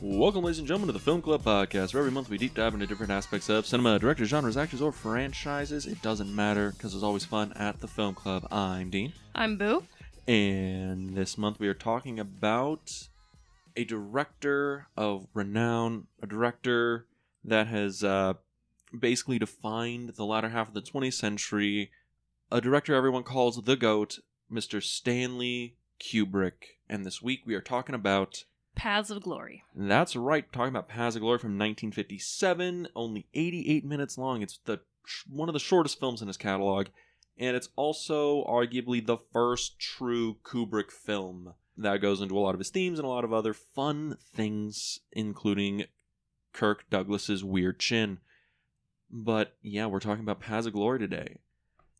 Welcome, ladies and gentlemen, to the Film Club Podcast, where every month we deep dive into different aspects of cinema, directors, genres, actors, or franchises. It doesn't matter, because it's always fun at the Film Club. I'm Dean. I'm Boo. And this month we are talking about a director of renown, a director that has basically defined the latter half of the 20th century, a director everyone calls the GOAT, Mr. Stanley Kubrick. And this week we are talking about Paths of Glory. That's right, talking about Paths of Glory from 1957, only 88 minutes long. It's one of the shortest films in his catalog, and it's also arguably the first true Kubrick film that goes into a lot of his themes and a lot of other fun things, including Kirk Douglas's weird chin. But yeah, we're talking about Paths of Glory today.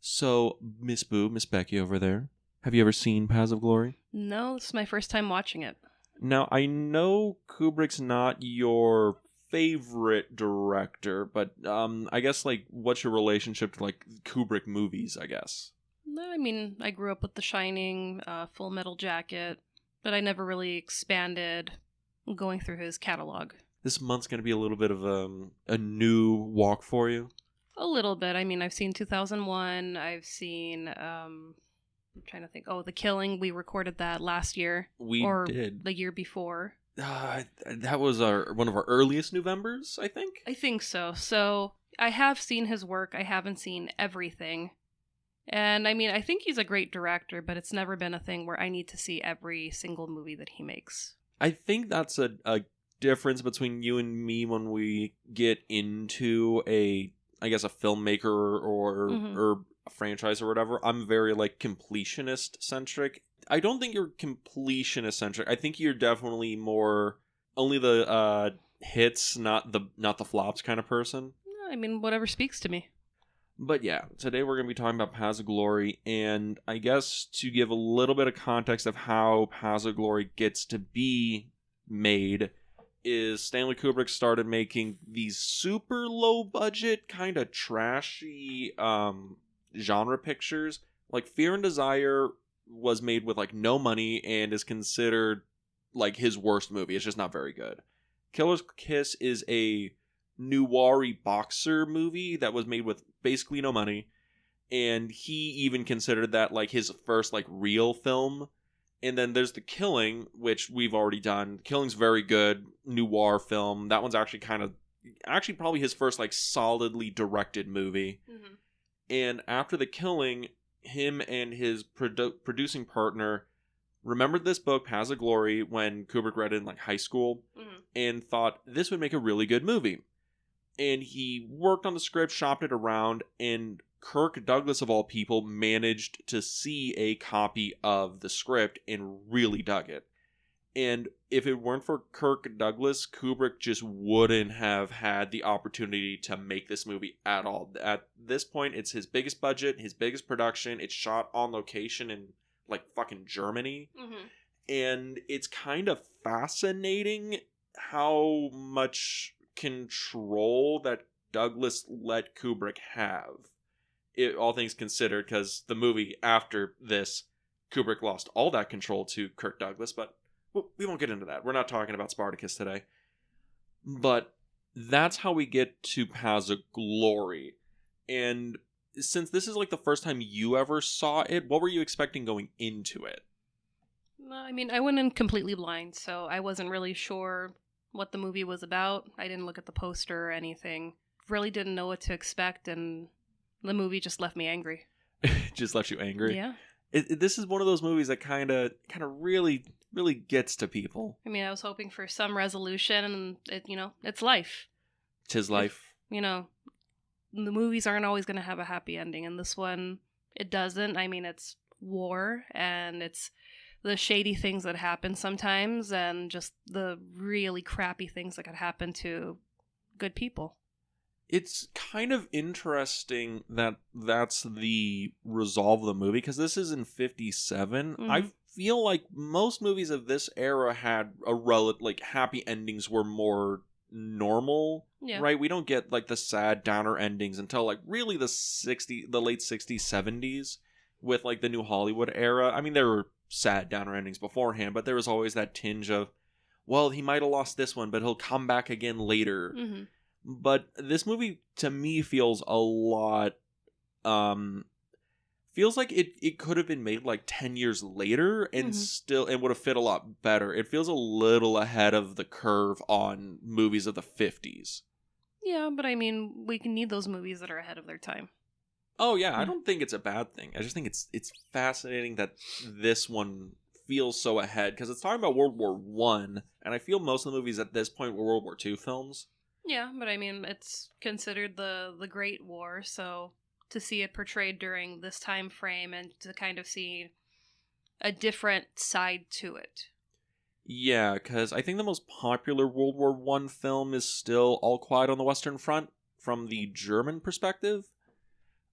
So, Miss Boo, Miss Becky over there, have you ever seen Paths of Glory? No, this is my first time watching it. Now, I know Kubrick's not your favorite director, but I guess, what's your relationship to, Kubrick movies, I guess? I mean, I grew up with The Shining, Full Metal Jacket, but I never really expanded going through his catalog. This month's going to be a little bit of a new walk for you? A little bit. I mean, I've seen 2001, I've seen... I'm trying to think. Oh, The Killing. We recorded that last year. We did. The year before. That was one of our earliest Novembers, I think? I think so. So, I have seen his work. I haven't seen everything. And, I mean, I think he's a great director, but it's never been a thing where I need to see every single movie that he makes. I think that's a difference between you and me when we get into a filmmaker or a franchise or whatever. I'm very completionist centric. I don't think you're completionist centric. I think you're definitely more only the hits, not the flops kind of person. I mean, whatever speaks to me. But yeah, today we're going to be talking about Paths of Glory, and I guess to give a little bit of context of how Paths of Glory gets to be made is Stanley Kubrick started making these super low budget, kind of trashy genre pictures. Like Fear and Desire was made with no money and is considered his worst movie. It's just not very good. Killer's Kiss is a noir-y boxer movie that was made with basically no money, and he even considered that his first real film. And then there's The Killing, which we've already done. Killing's very good noir film. That one's actually probably his first solidly directed movie. Mm-hmm. And after The Killing, him and his producing partner remembered this book, Paths of Glory, when Kubrick read it in high school, and thought this would make a really good movie. And he worked on the script, shopped it around, and Kirk Douglas, of all people, managed to see a copy of the script and really dug it. And if it weren't for Kirk Douglas, Kubrick just wouldn't have had the opportunity to make this movie at all. At this point, it's his biggest budget, his biggest production. It's shot on location in fucking Germany. Mm-hmm. And it's kind of fascinating how much control that Douglas let Kubrick have. All things considered, because the movie after this, Kubrick lost all that control to Kirk Douglas, but we won't get into that. We're not talking about Spartacus today. But that's how we get to Paths of Glory. And since this is the first time you ever saw it, what were you expecting going into it? I mean, I went in completely blind, so I wasn't really sure what the movie was about. I didn't look at the poster or anything. Really didn't know what to expect, and the movie just left me angry. Just left you angry? Yeah. This is one of those movies that kind of really gets to people. I mean, I was hoping for some resolution, and it's life. 'Tis life. The movies aren't always going to have a happy ending, and this one, it doesn't. I mean, it's war, and it's the shady things that happen sometimes, and just the really crappy things that could happen to good people. It's kind of interesting that that's the resolve of the movie, because this is in 57. Mm-hmm. I feel like most movies of this era had happy endings were more normal, right? We don't get the sad downer endings until really the late 60s, 70s with the New Hollywood era. I mean, there were sad downer endings beforehand, but there was always that tinge of, well, he might have lost this one, but he'll come back again later. Mm-hmm. But this movie, to me, feels a lot... feels like it could have been made like 10 years later and still and would have fit a lot better. It feels a little ahead of the curve on movies of the 50s. Yeah, but I mean, we can need those movies that are ahead of their time. Oh yeah, I don't think it's a bad thing. I just think it's fascinating that this one feels so ahead because it's talking about World War One, and I feel most of the movies at this point were World War II films. Yeah, but I mean, it's considered the Great War, so to see it portrayed during this time frame and to kind of see a different side to it. Yeah, because I think the most popular World War One film is still All Quiet on the Western Front from the German perspective.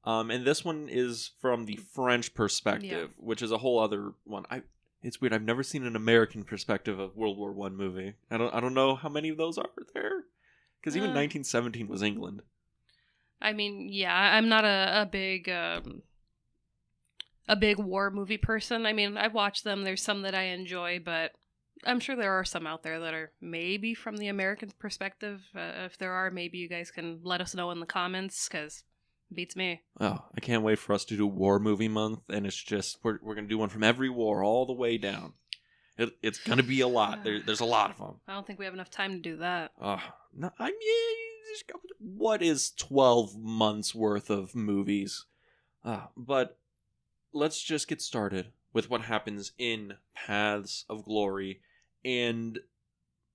And this one is from the French perspective, which is a whole other one. It's weird. I've never seen an American perspective of World War One movie. I don't know how many of those are there, because even 1917 was England. I mean, yeah, I'm not a big war movie person. I mean, I've watched them. There's some that I enjoy, but I'm sure there are some out there that are maybe from the American perspective. If there are, maybe you guys can let us know in the comments, because beats me. Oh, I can't wait for us to do War Movie Month, and it's just we're gonna do one from every war all the way down. It's gonna be a lot. There's a lot of them. I don't think we have enough time to do that. No, I mean, what is 12 months worth of movies? But let's just get started with what happens in Paths of Glory, and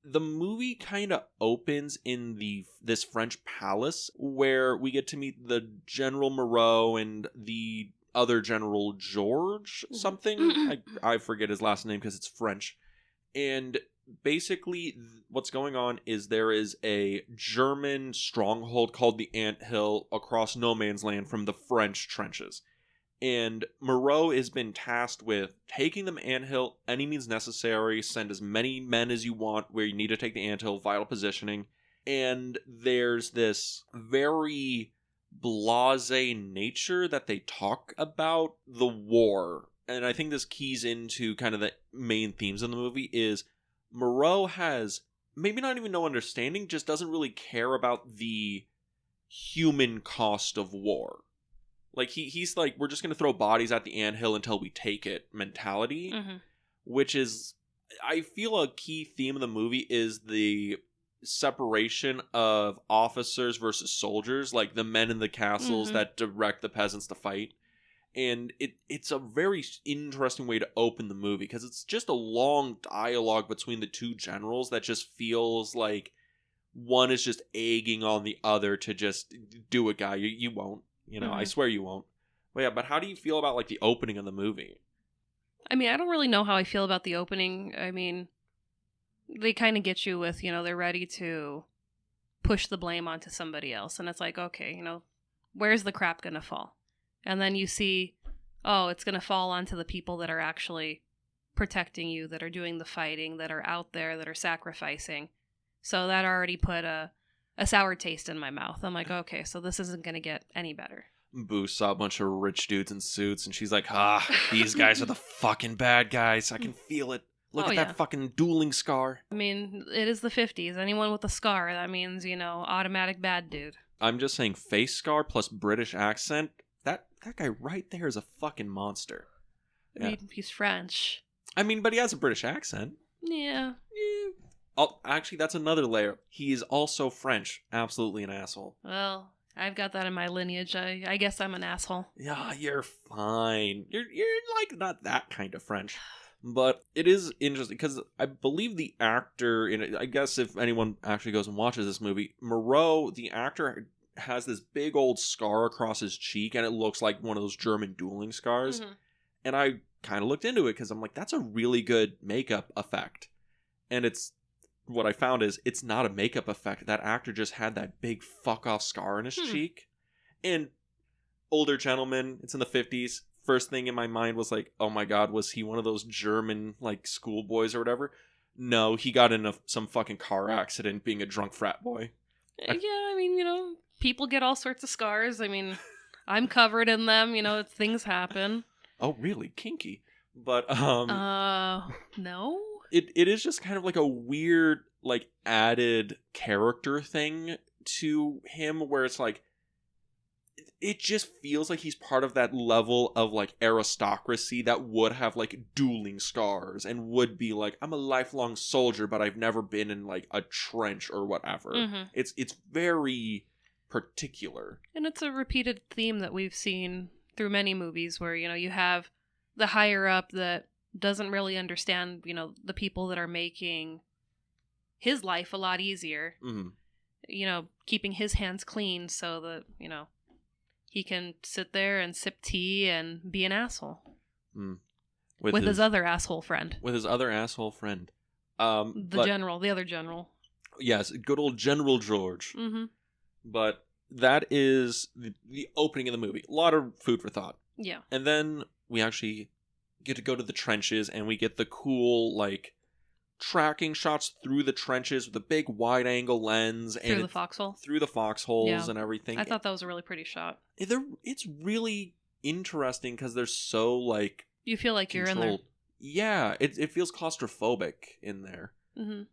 the movie kind of opens in this French palace where we get to meet the General Moreau and the other General George something. I forget his last name because it's French. And basically what's going on is there is a German stronghold called the Anthill across no man's land from the French trenches. And Moreau has been tasked with taking the anthill any means necessary, send as many men as you want where you need to take the anthill, vital positioning. And there's this very blasé nature that they talk about the war. And I think this keys into kind of the main themes of the movie is Moreau has maybe not even no understanding, just doesn't really care about the human cost of war. Like, he's like, we're just going to throw bodies at the anthill until we take it mentality, which is, I feel a key theme of the movie is the separation of officers versus soldiers, like the men in the castles that direct the peasants to fight. And it's a very interesting way to open the movie, because it's just a long dialogue between the two generals that just feels like one is just egging on the other to just do it, guy. You won't. You know, I swear you won't. But yeah, but how do you feel about, like, the opening of the movie? I mean, I don't really know how I feel about the opening. I mean, they kind of get you with, you know, they're ready to push the blame onto somebody else. And it's like, okay, you know, where's the crap going to fall? And then you see, oh, it's going to fall onto the people that are actually protecting you, that are doing the fighting, that are out there, that are sacrificing. So that already put a sour taste in my mouth. I'm like, okay, so this isn't going to get any better. Boo saw a bunch of rich dudes in suits, and she's like, these guys are the fucking bad guys. I can feel it. Look at that fucking dueling scar. I mean, it is the 50s. Anyone with a scar, that means, you know, automatic bad dude. I'm just saying, face scar plus British accent, that guy right there is a fucking monster. Yeah. I mean, he's French. I mean, but he has a British accent. Yeah. Oh, actually, that's another layer. He is also French. Absolutely an asshole. Well, I've got that in my lineage. I guess I'm an asshole. Yeah, you're fine. You're like not that kind of French. But it is interesting because I believe the actor in it, I guess if anyone actually goes and watches this movie, Moreau, the actor, has this big old scar across his cheek, and it looks like one of those German dueling scars. And I kind of looked into it because I'm like, that's a really good makeup effect. And what I found is it's not a makeup effect. That actor just had that big fuck off scar in his cheek. And older gentleman, it's in the 50s. First thing in my mind was like, oh my god, was he one of those German, like, schoolboys or whatever? No, he got in some fucking car accident being a drunk frat boy. Yeah, I mean, you know, people get all sorts of scars. I mean, I'm covered in them, you know, things happen. Oh, really? Kinky. But, no? it is just kind of like a weird, like, added character thing to him where it's like, it just feels like he's part of that level of, like, aristocracy that would have, like, dueling scars and would be like, I'm a lifelong soldier, but I've never been in, like, a trench or whatever. Mm-hmm. It's very particular. And it's a repeated theme that we've seen through many movies where, you have the higher up that doesn't really understand, the people that are making his life a lot easier. Mm-hmm. Keeping his hands clean so that, he can sit there and sip tea and be an asshole. With his other asshole friend. With his other asshole friend. The other general. Yes, good old General George. Mm-hmm. But that is the opening of the movie. A lot of food for thought. Yeah. And then we actually get to go to the trenches and we get the cool, like, tracking shots through the trenches with a big wide angle lens. Through the foxhole? Through the foxholes and everything. I thought that was a really pretty shot. It's really interesting because they're so, like, you feel like controlled. You're in there. Yeah, it feels claustrophobic in there. Mm-hmm.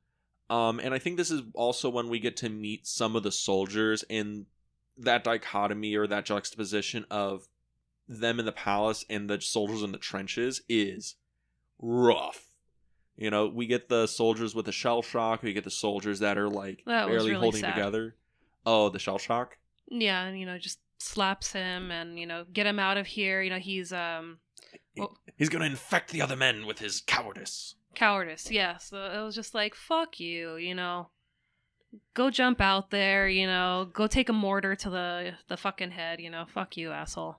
And I think this is also when we get to meet some of the soldiers, and that dichotomy or that juxtaposition of them in the palace and the soldiers in the trenches is rough. We get the soldiers with the shell shock. We get the soldiers that are, like, that barely really holding sad. together. Oh, the shell shock? Yeah, and, just slaps him and, get him out of here. He's, He's gonna infect the other men with his cowardice. Cowardice, yeah. So it was just like, fuck you, Go jump out there, Go take a mortar to the fucking head, Fuck you, asshole.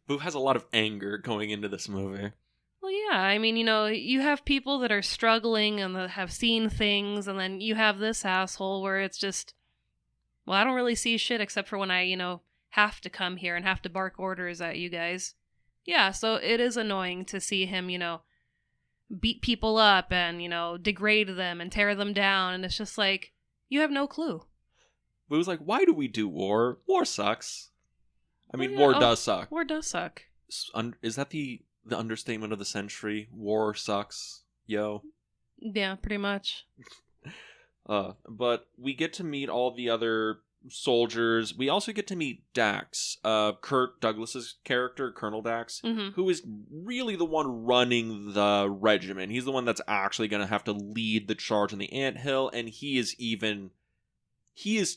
Boo has a lot of anger going into this movie. Well, yeah, I mean, you have people that are struggling and that have seen things, and then you have this asshole where it's just, well, I don't really see shit except for when I, have to come here and have to bark orders at you guys. Yeah, so it is annoying to see him, beat people up and, degrade them and tear them down, and it's just like, you have no clue. Boo's like, why do we do war? War sucks. I mean, War does suck. War does suck. Is that the understatement of the century? War sucks, yo. Yeah, pretty much. But we get to meet all the other soldiers. We also get to meet Dax, Kirk Douglas's character, Colonel Dax, who is really the one running the regiment. He's the one that's actually going to have to lead the charge in the anthill, and he is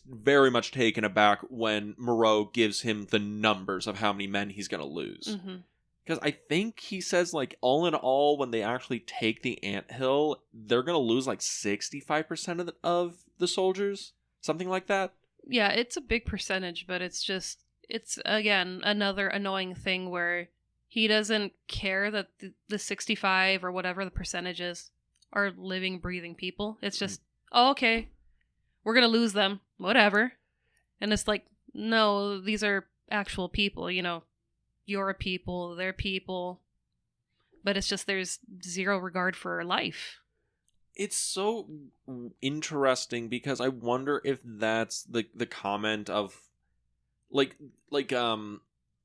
very much taken aback when Moreau gives him the numbers of how many men he's going to lose. Because I think he says, like, all in all, when they actually take the anthill, they're going to lose, like, 65% of the soldiers. Something like that. Yeah, it's a big percentage, but it's again, another annoying thing where he doesn't care that the 65 or whatever the percentage is are living, breathing people. It's just, oh, okay, we're going to lose them, whatever. And it's like, no, these are actual people, you're a people, they're people. But it's just there's zero regard for life. It's so interesting because I wonder if that's the comment of like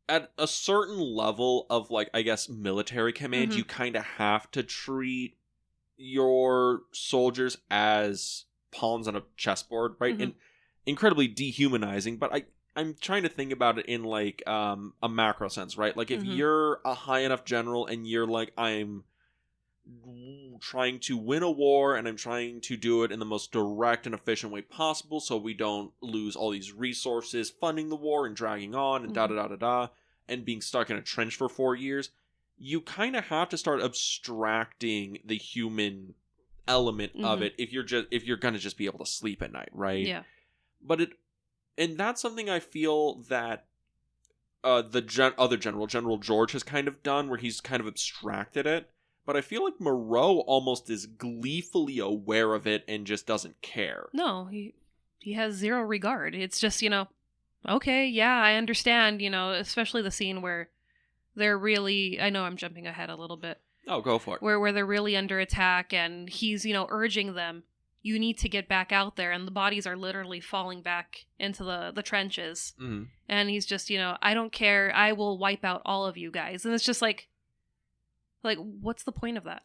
at a certain level of, like, I guess, military command, you kind of have to treat your soldiers as pawns on a chessboard, right? And incredibly dehumanizing, but I'm trying to think about it in, like, a macro sense, right? Like, if you're a high enough general and you're like, I'm trying to win a war and I'm trying to do it in the most direct and efficient way possible so we don't lose all these resources funding the war and dragging on and da-da-da-da-da and being stuck in a trench for 4 years, you kind of have to start abstracting the human element of it if you're gonna just be able to sleep at night, right? Yeah. And that's something I feel that other General George has kind of done, where he's kind of abstracted it. But I feel like Moreau almost is gleefully aware of it and just doesn't care. No, he has zero regard. It's just, okay, yeah, I understand, especially the scene where they're really, I know I'm jumping ahead a little bit. Oh, go for it. Where they're really under attack and he's, urging them, you need to get back out there, and the bodies are literally falling back into the trenches. And he's just, I don't care, I will wipe out all of you guys. And it's just like, what's the point of that?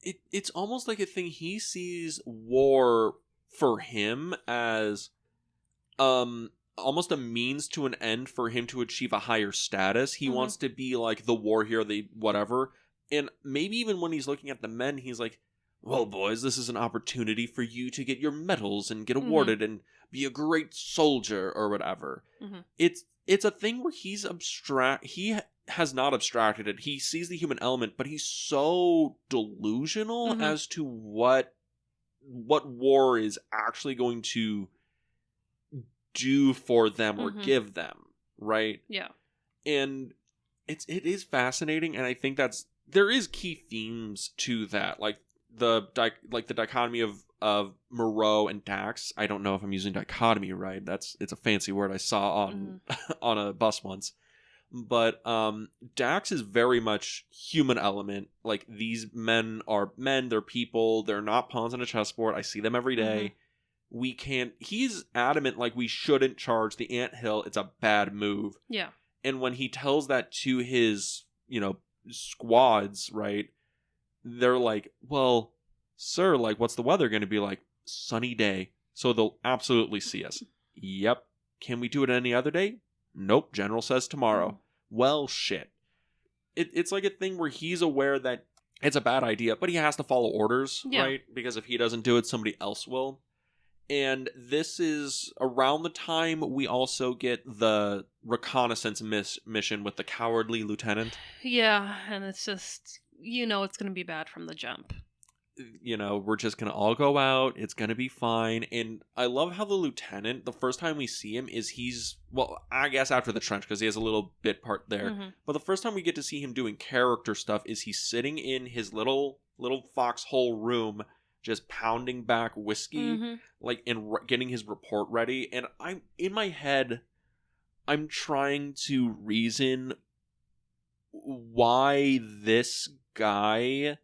it's almost like a thing. He sees war for him as almost a means to an end for him to achieve a higher status. He wants to be like the war hero, the whatever. And maybe even when he's looking at the men, he's like, well, boys, this is an opportunity for you to get your medals and get awarded and be a great soldier or whatever. It's a thing where he has not abstracted it. He sees the human element, but he's so delusional as to what war is actually going to do for them or give them, right? Yeah. And it is fascinating, and I think there is key themes to that, like the dichotomy of Moreau and Dax. I don't know if I'm using dichotomy right. It's a fancy word I saw on on a bus once. But Dax is very much human element. Like, these men are men, they're people, they're not pawns on a chessboard. I see them every day. He's adamant, like, we shouldn't charge the anthill. It's a bad move. Yeah. And when he tells that to his, squads, right, they're like, well, sir, like, what's the weather going to be like? Sunny day. So they'll absolutely see us. Yep. Can we do it any other day? Nope. General says tomorrow. Well, shit. It's like a thing where he's aware that it's a bad idea, but he has to follow orders, right? Because if he doesn't do it, somebody else will. And this is around the time we also get the reconnaissance mission with the cowardly lieutenant. Yeah, and it's just, it's going to be bad from the jump. We're just going to all go out. It's going to be fine. And I love how the lieutenant, the first time we see him I guess after the trench, because he has a little bit part there. But the first time we get to see him doing character stuff is he's sitting in his little foxhole room, just pounding back whiskey, like, and getting his report ready. And I'm in my head, I'm trying to reason why this guy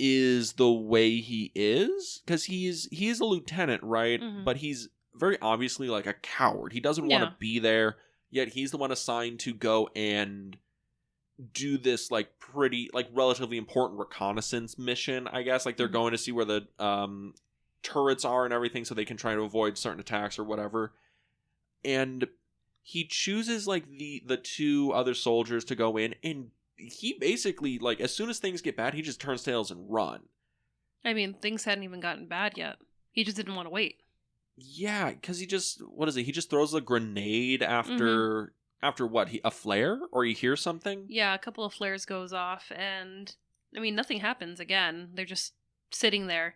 is the way he is, because he is a lieutenant, right? But he's very obviously like a coward. He doesn't want to be there, yet he's the one assigned to go and do this like pretty, like, relatively important reconnaissance mission, I guess. Like, they're going to see where the turrets are and everything, so they can try to avoid certain attacks or whatever. And he chooses like the two other soldiers to go in, and he basically, like, as soon as things get bad, he just turns tails and run. I mean, things hadn't even gotten bad yet. He just didn't want to wait. Yeah, because he just throws a grenade after what? A flare? Or he hears something? Yeah, a couple of flares goes off, and I mean, nothing happens again. They're just sitting there.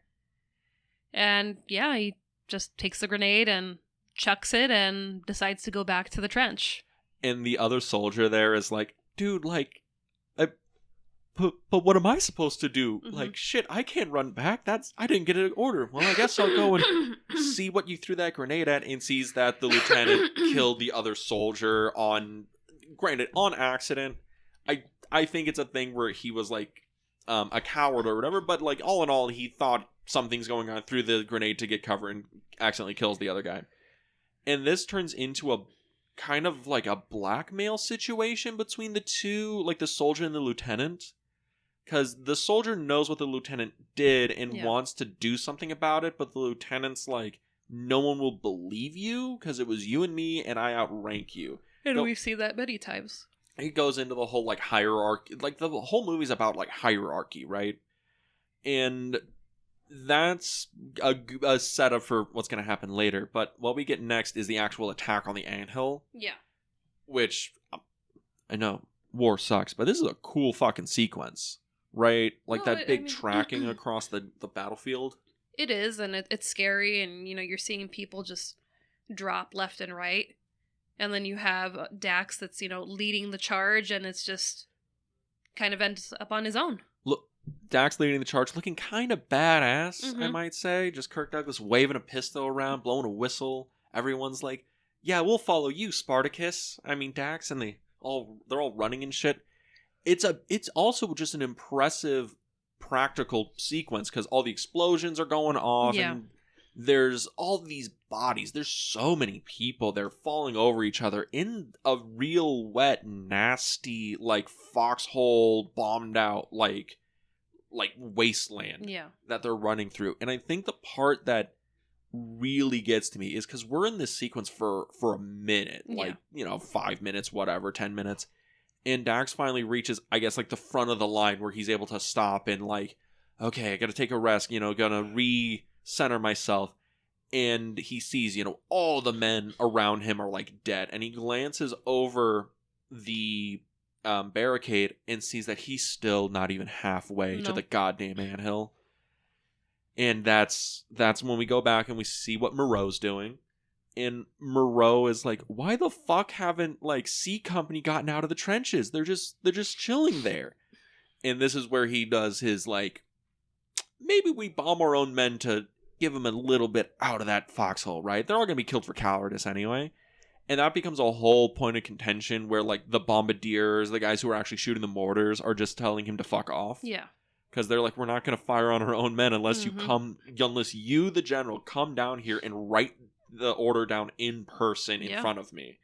And yeah, he just takes the grenade and chucks it and decides to go back to the trench. And the other soldier there is like, dude, like, but what am I supposed to do? Like, shit, I can't run back. I didn't get an order. Well, I guess I'll go and see what you threw that grenade at, and sees that the lieutenant killed the other soldier on accident. I think it's a thing where he was like a coward or whatever, but like, all in all, he thought something's going on, threw the grenade to get cover, and accidentally kills the other guy. And this turns into a kind of like a blackmail situation between the two, like the soldier and the lieutenant. Because the soldier knows what the lieutenant did and wants to do something about it, but the lieutenant's like, no one will believe you because it was you and me, and I outrank you. And we see that many times. It goes into the whole, like, hierarchy. Like, the whole movie's about, like, hierarchy, right? And that's a setup for what's going to happen later. But what we get next is the actual attack on the anthill. Yeah. Which, I know, war sucks, but this is a cool fucking sequence. Right? Like, tracking across the battlefield. It is, and it's scary, and, you're seeing people just drop left and right. And then you have Dax that's, leading the charge, and it's just kind of ends up on his own. Look, Dax leading the charge, looking kind of badass, I might say. Just Kirk Douglas waving a pistol around, blowing a whistle. Everyone's like, yeah, we'll follow you, Spartacus. I mean, Dax, and they're all running and shit. It's also just an impressive practical sequence, because all the explosions are going off, and there's all these bodies. There's so many people. They're falling over each other in a real wet, nasty, like, foxhole, bombed out, like like wasteland Yeah. that they're running through. And I think the part that really gets to me is because we're in this sequence for a minute, like, 5 minutes, whatever, 10 minutes. And Dax finally reaches, I guess, like the front of the line where he's able to stop and like, okay, I gotta take a rest, gonna re-center myself. And he sees, all the men around him are like dead. And he glances over the barricade and sees that he's still not even halfway to the goddamn anthill. And that's when we go back and we see what Moreau's doing. And Moreau is like, why the fuck haven't like C Company gotten out of the trenches? They're just chilling there. And this is where he does his like, maybe we bomb our own men to give them a little bit out of that foxhole, right? They're all gonna be killed for cowardice anyway. And that becomes a whole point of contention where like the bombardiers, the guys who are actually shooting the mortars, are just telling him to fuck off. Yeah. Because they're like, we're not going to fire on our own men unless unless you, the general, come down here and write the order down in person in front of me.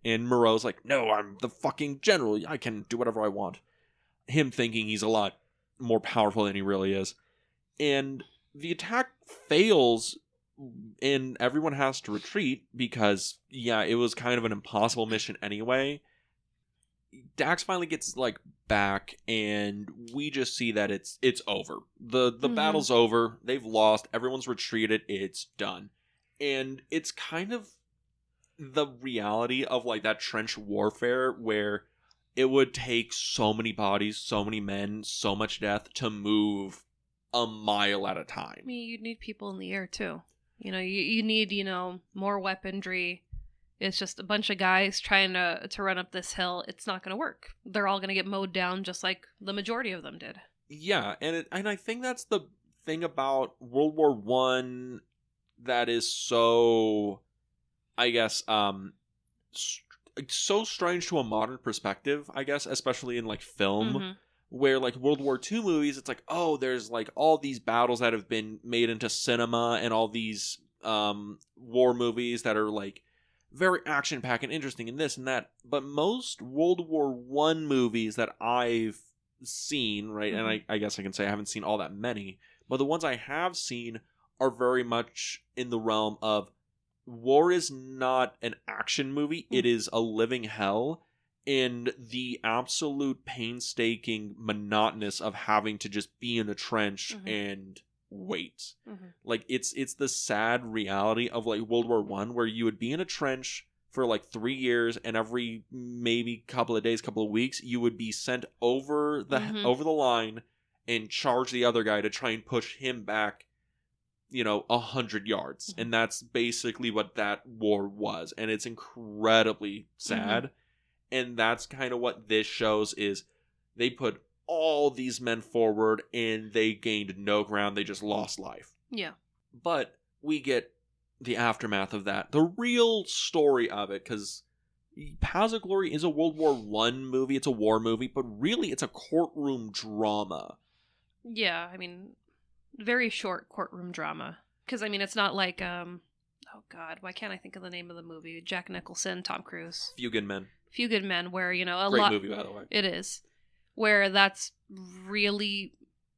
And Moreau's like, no, I'm the fucking general. I can do whatever I want. Him thinking he's a lot more powerful than he really is. And the attack fails, and everyone has to retreat because, it was kind of an impossible mission anyway. Dax finally gets like back, and we just see that it's over. The battle's over. They've lost. Everyone's retreated. It's done. And it's kind of the reality of like that trench warfare where it would take so many bodies, so many men, so much death to move a mile at a time. I mean, you need people in the air too. You need, more weaponry. It's just a bunch of guys trying to run up this hill. It's not going to work. They're all going to get mowed down just like the majority of them did. Yeah, and I think that's the thing about World War I that is so, I guess, so strange to a modern perspective, I guess, especially in like film, where like World War II movies, it's like, oh, there's like all these battles that have been made into cinema and all these war movies that are like very action-packed and interesting and this and that. But most World War I movies that I've seen, right, and I guess I can say I haven't seen all that many, but the ones I have seen are very much in the realm of war is not an action movie. It is a living hell. And the absolute painstaking monotonous of having to just be in a trench and wait. Like it's the sad reality of like World War I, where you would be in a trench for like 3 years, and every maybe couple of days, couple of weeks, you would be sent over the line and charge the other guy to try and push him back 100 yards. And that's basically what that war was, and it's incredibly sad. And that's kind of what this shows, is they put all these men forward and they gained no ground. They just lost life. Yeah. But we get the aftermath of that. The real story of it, because Paths of Glory is a World War I movie. It's a war movie, but really it's a courtroom drama. Yeah, I mean, very short courtroom drama. Because, I mean, it's not like, oh God, why can't I think of the name of the movie? Jack Nicholson, Tom Cruise. Few Good Men. Few Good Men, where, a Great lot... movie, by the way. It is. Where that's really...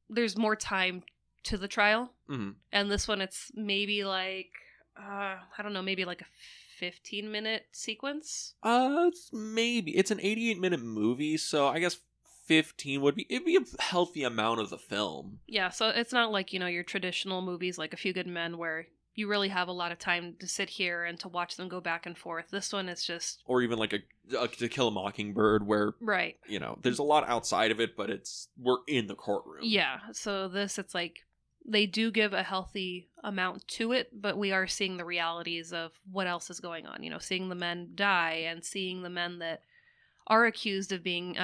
There's more time to the trial. And this one, it's maybe like... I don't know, maybe like a 15-minute sequence? It's an 88-minute movie, so I guess 15 it'd be a healthy amount of the film. Yeah, so it's not like, your traditional movies like A Few Good Men where you really have a lot of time to sit here and to watch them go back and forth. This one is just... Or even like a To Kill a Mockingbird, where, right, there's a lot outside of it, but we're in the courtroom. Yeah, so this, it's like, they do give a healthy amount to it, but we are seeing the realities of what else is going on. Seeing the men die and seeing the men that are accused of being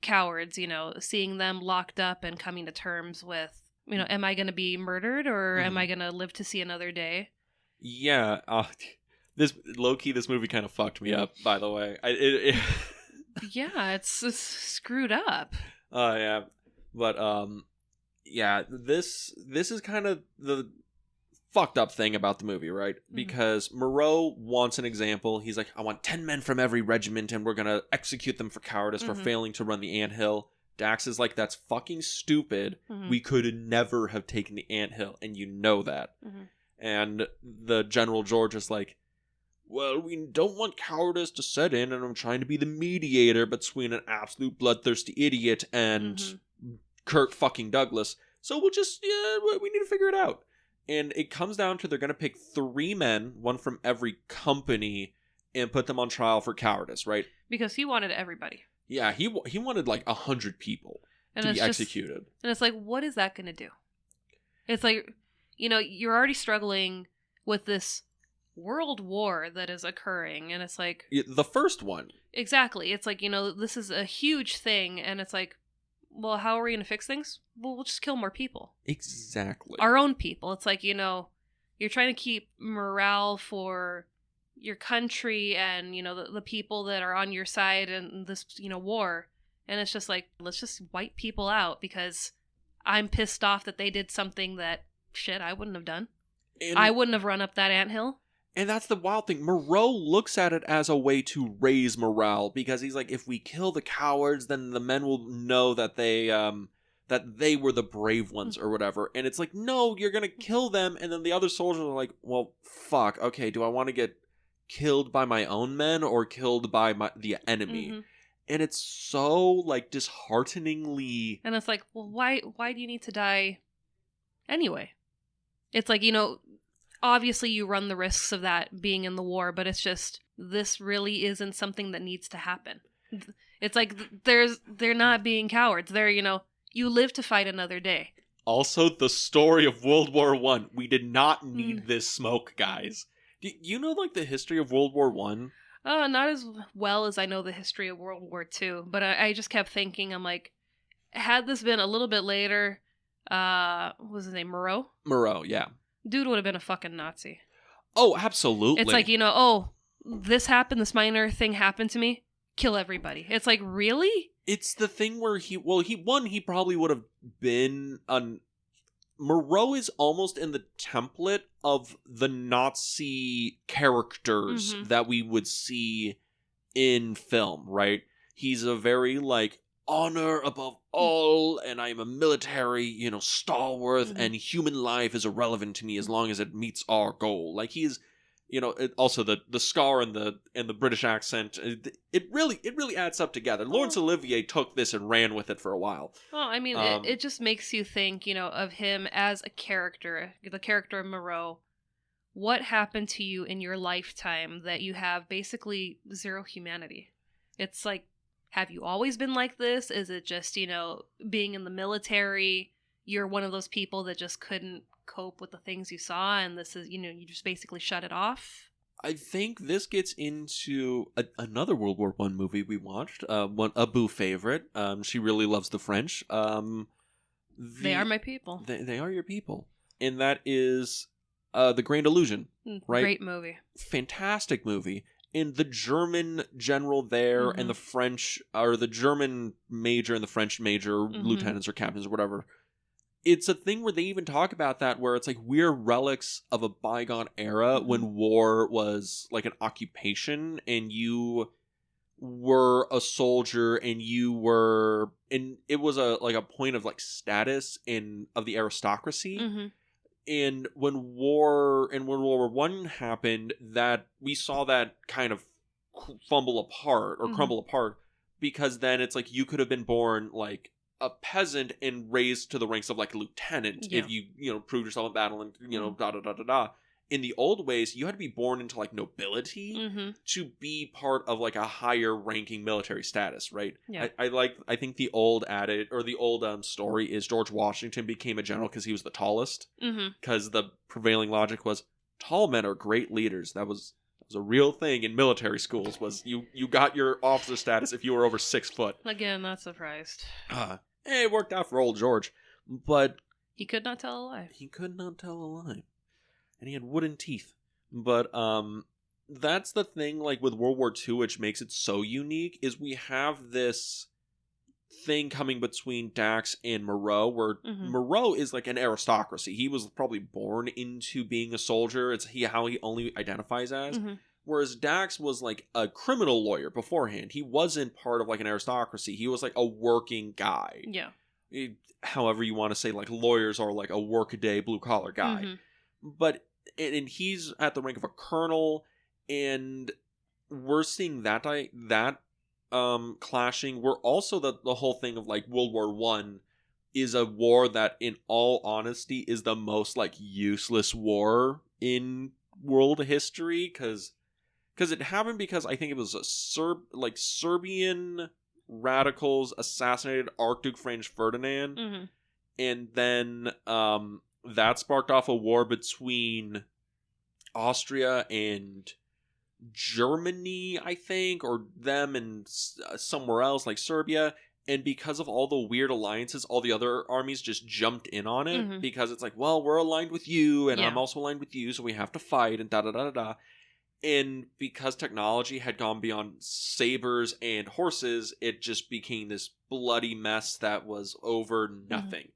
cowards, seeing them locked up and coming to terms with, am I going to be murdered or am I going to live to see another day? Yeah. This low-key, this movie kind of fucked me up, by the way. Yeah, it's screwed up. Yeah. But, yeah, this is kind of the fucked up thing about the movie, right? Because Moreau wants an example. He's like, I want 10 men from every regiment, and we're going to execute them for cowardice for failing to run the anthill. Dax is like, that's fucking stupid. Mm-hmm. We could never have taken the anthill, and you know that. Mm-hmm. And the General George is like, well, we don't want cowardice to set in, and I'm trying to be the mediator between an absolute bloodthirsty idiot and Kirk fucking Douglas. So we'll just, we need to figure it out. And it comes down to they're going to pick 3 men, one from every company, and put them on trial for cowardice, right? Because he wanted everybody. Yeah, he wanted like 100 people to be executed. And it's like, what is that going to do? It's like, you're already struggling with this world war that is occurring, and it's like... The first one. Exactly. It's like, this is a huge thing, and it's like, well, how are we going to fix things? Well, we'll just kill more people. Exactly. Our own people. It's like, you're trying to keep morale for your country and, the people that are on your side in this, war. And it's just like, let's just wipe people out because I'm pissed off that they did something that, shit, I wouldn't have done. And I wouldn't have run up that anthill. And that's the wild thing. Moreau looks at it as a way to raise morale because he's like, if we kill the cowards, then the men will know that they were the brave ones or whatever. And it's like, no, you're going to kill them. And then the other soldiers are like, well, fuck. Okay, do I want to get killed by my own men or killed by the enemy? Mm-hmm. And it's so like dishearteningly... And it's like, well, why do you need to die anyway? It's like, obviously you run the risks of that being in the war, but it's just, this really isn't something that needs to happen. It's like, they're not being cowards. They're, you live to fight another day. Also, the story of World War I. We did not need this smoke, guys. Do you know, like, the history of World War I? Not as well as I know the history of World War II, but I just kept thinking, I'm like, had this been a little bit later, what was his name, Moreau? Moreau, yeah. Dude would have been a fucking Nazi. Oh, absolutely. It's like, this happened, this minor thing happened to me, kill everybody. It's like, really? It's the thing where he probably would have been Moreau is almost in the template of the Nazi characters that we would see in film, right? He's a very, like, honor above all, and I am a military, stalwart, and human life is irrelevant to me as long as it meets our goal. Like, he's, also the scar and the British accent, it really adds up together. Laurence Olivier took this and ran with it for a while. Well, I mean, it just makes you think, of him as a character, the character of Moreau. What happened to you in your lifetime that you have basically zero humanity? It's like, have you always been like this? Is it just, being in the military, you're one of those people that just couldn't cope with the things you saw, and this is, you just basically shut it off? I think this gets into another World War I movie we watched, a Boo favorite. She really loves the French. They are my people. They are your people. And that is The Grand Illusion, right? Great movie. Fantastic movie. And the German general there and the French, or the German major and the French major, lieutenants or captains or whatever, it's a thing where they even talk about that, where it's like, we're relics of a bygone era when war was like an occupation and you were a soldier and it was a point of like status of the aristocracy. And when World War I happened, that we saw that kind of crumble apart, because then it's like, you could have been born like a peasant and raised to the ranks of like a lieutenant if you proved yourself in battle and da da da da da. In the old ways, you had to be born into like nobility to be part of like a higher ranking military status, right? Yeah. I think the old adage, or the old story is George Washington became a general because he was the tallest. Because the prevailing logic was, tall men are great leaders. That was a real thing in military schools, was you got your officer status if you were over 6 foot. Again, not surprised. It worked out for old George, but he could not tell a lie. And he had wooden teeth. But that's the thing, like, with World War II, which makes it so unique, is we have this thing coming between Dax and Moreau, where Moreau is like an aristocracy. He was probably born into being a soldier. It's how he only identifies as. Whereas Dax was like a criminal lawyer beforehand. He wasn't part of like an aristocracy. He was like a working guy. Yeah. However you want to say, like lawyers are like a workaday blue collar guy. But and he's at the rank of a colonel, and we're seeing that clashing. We're also the whole thing of like World War One is a war that, in all honesty, is the most like useless war in world history because it happened because I think it was a Serbian radicals assassinated Archduke Franz Ferdinand, and then that sparked off a war between Austria and Germany, I think, or them and somewhere else like Serbia. And because of all the weird alliances, all the other armies just jumped in on it because it's like, well, we're aligned with you and I'm also aligned with you, so we have to fight and da-da-da-da-da. And because technology had gone beyond sabers and horses, it just became this bloody mess that was over nothing.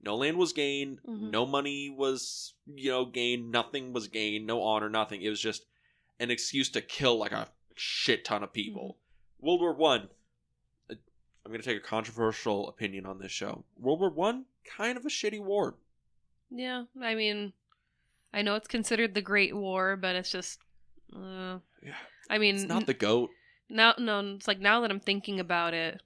No land was gained, no money was, gained, nothing was gained, no honor, nothing. It was just an excuse to kill like a shit ton of people. World War One. I'm going to take a controversial opinion on this show. World War One, kind of a shitty war. Yeah, I mean, I know it's considered the Great War, but it's just, I mean, it's not the GOAT. It's like now that I'm thinking about it,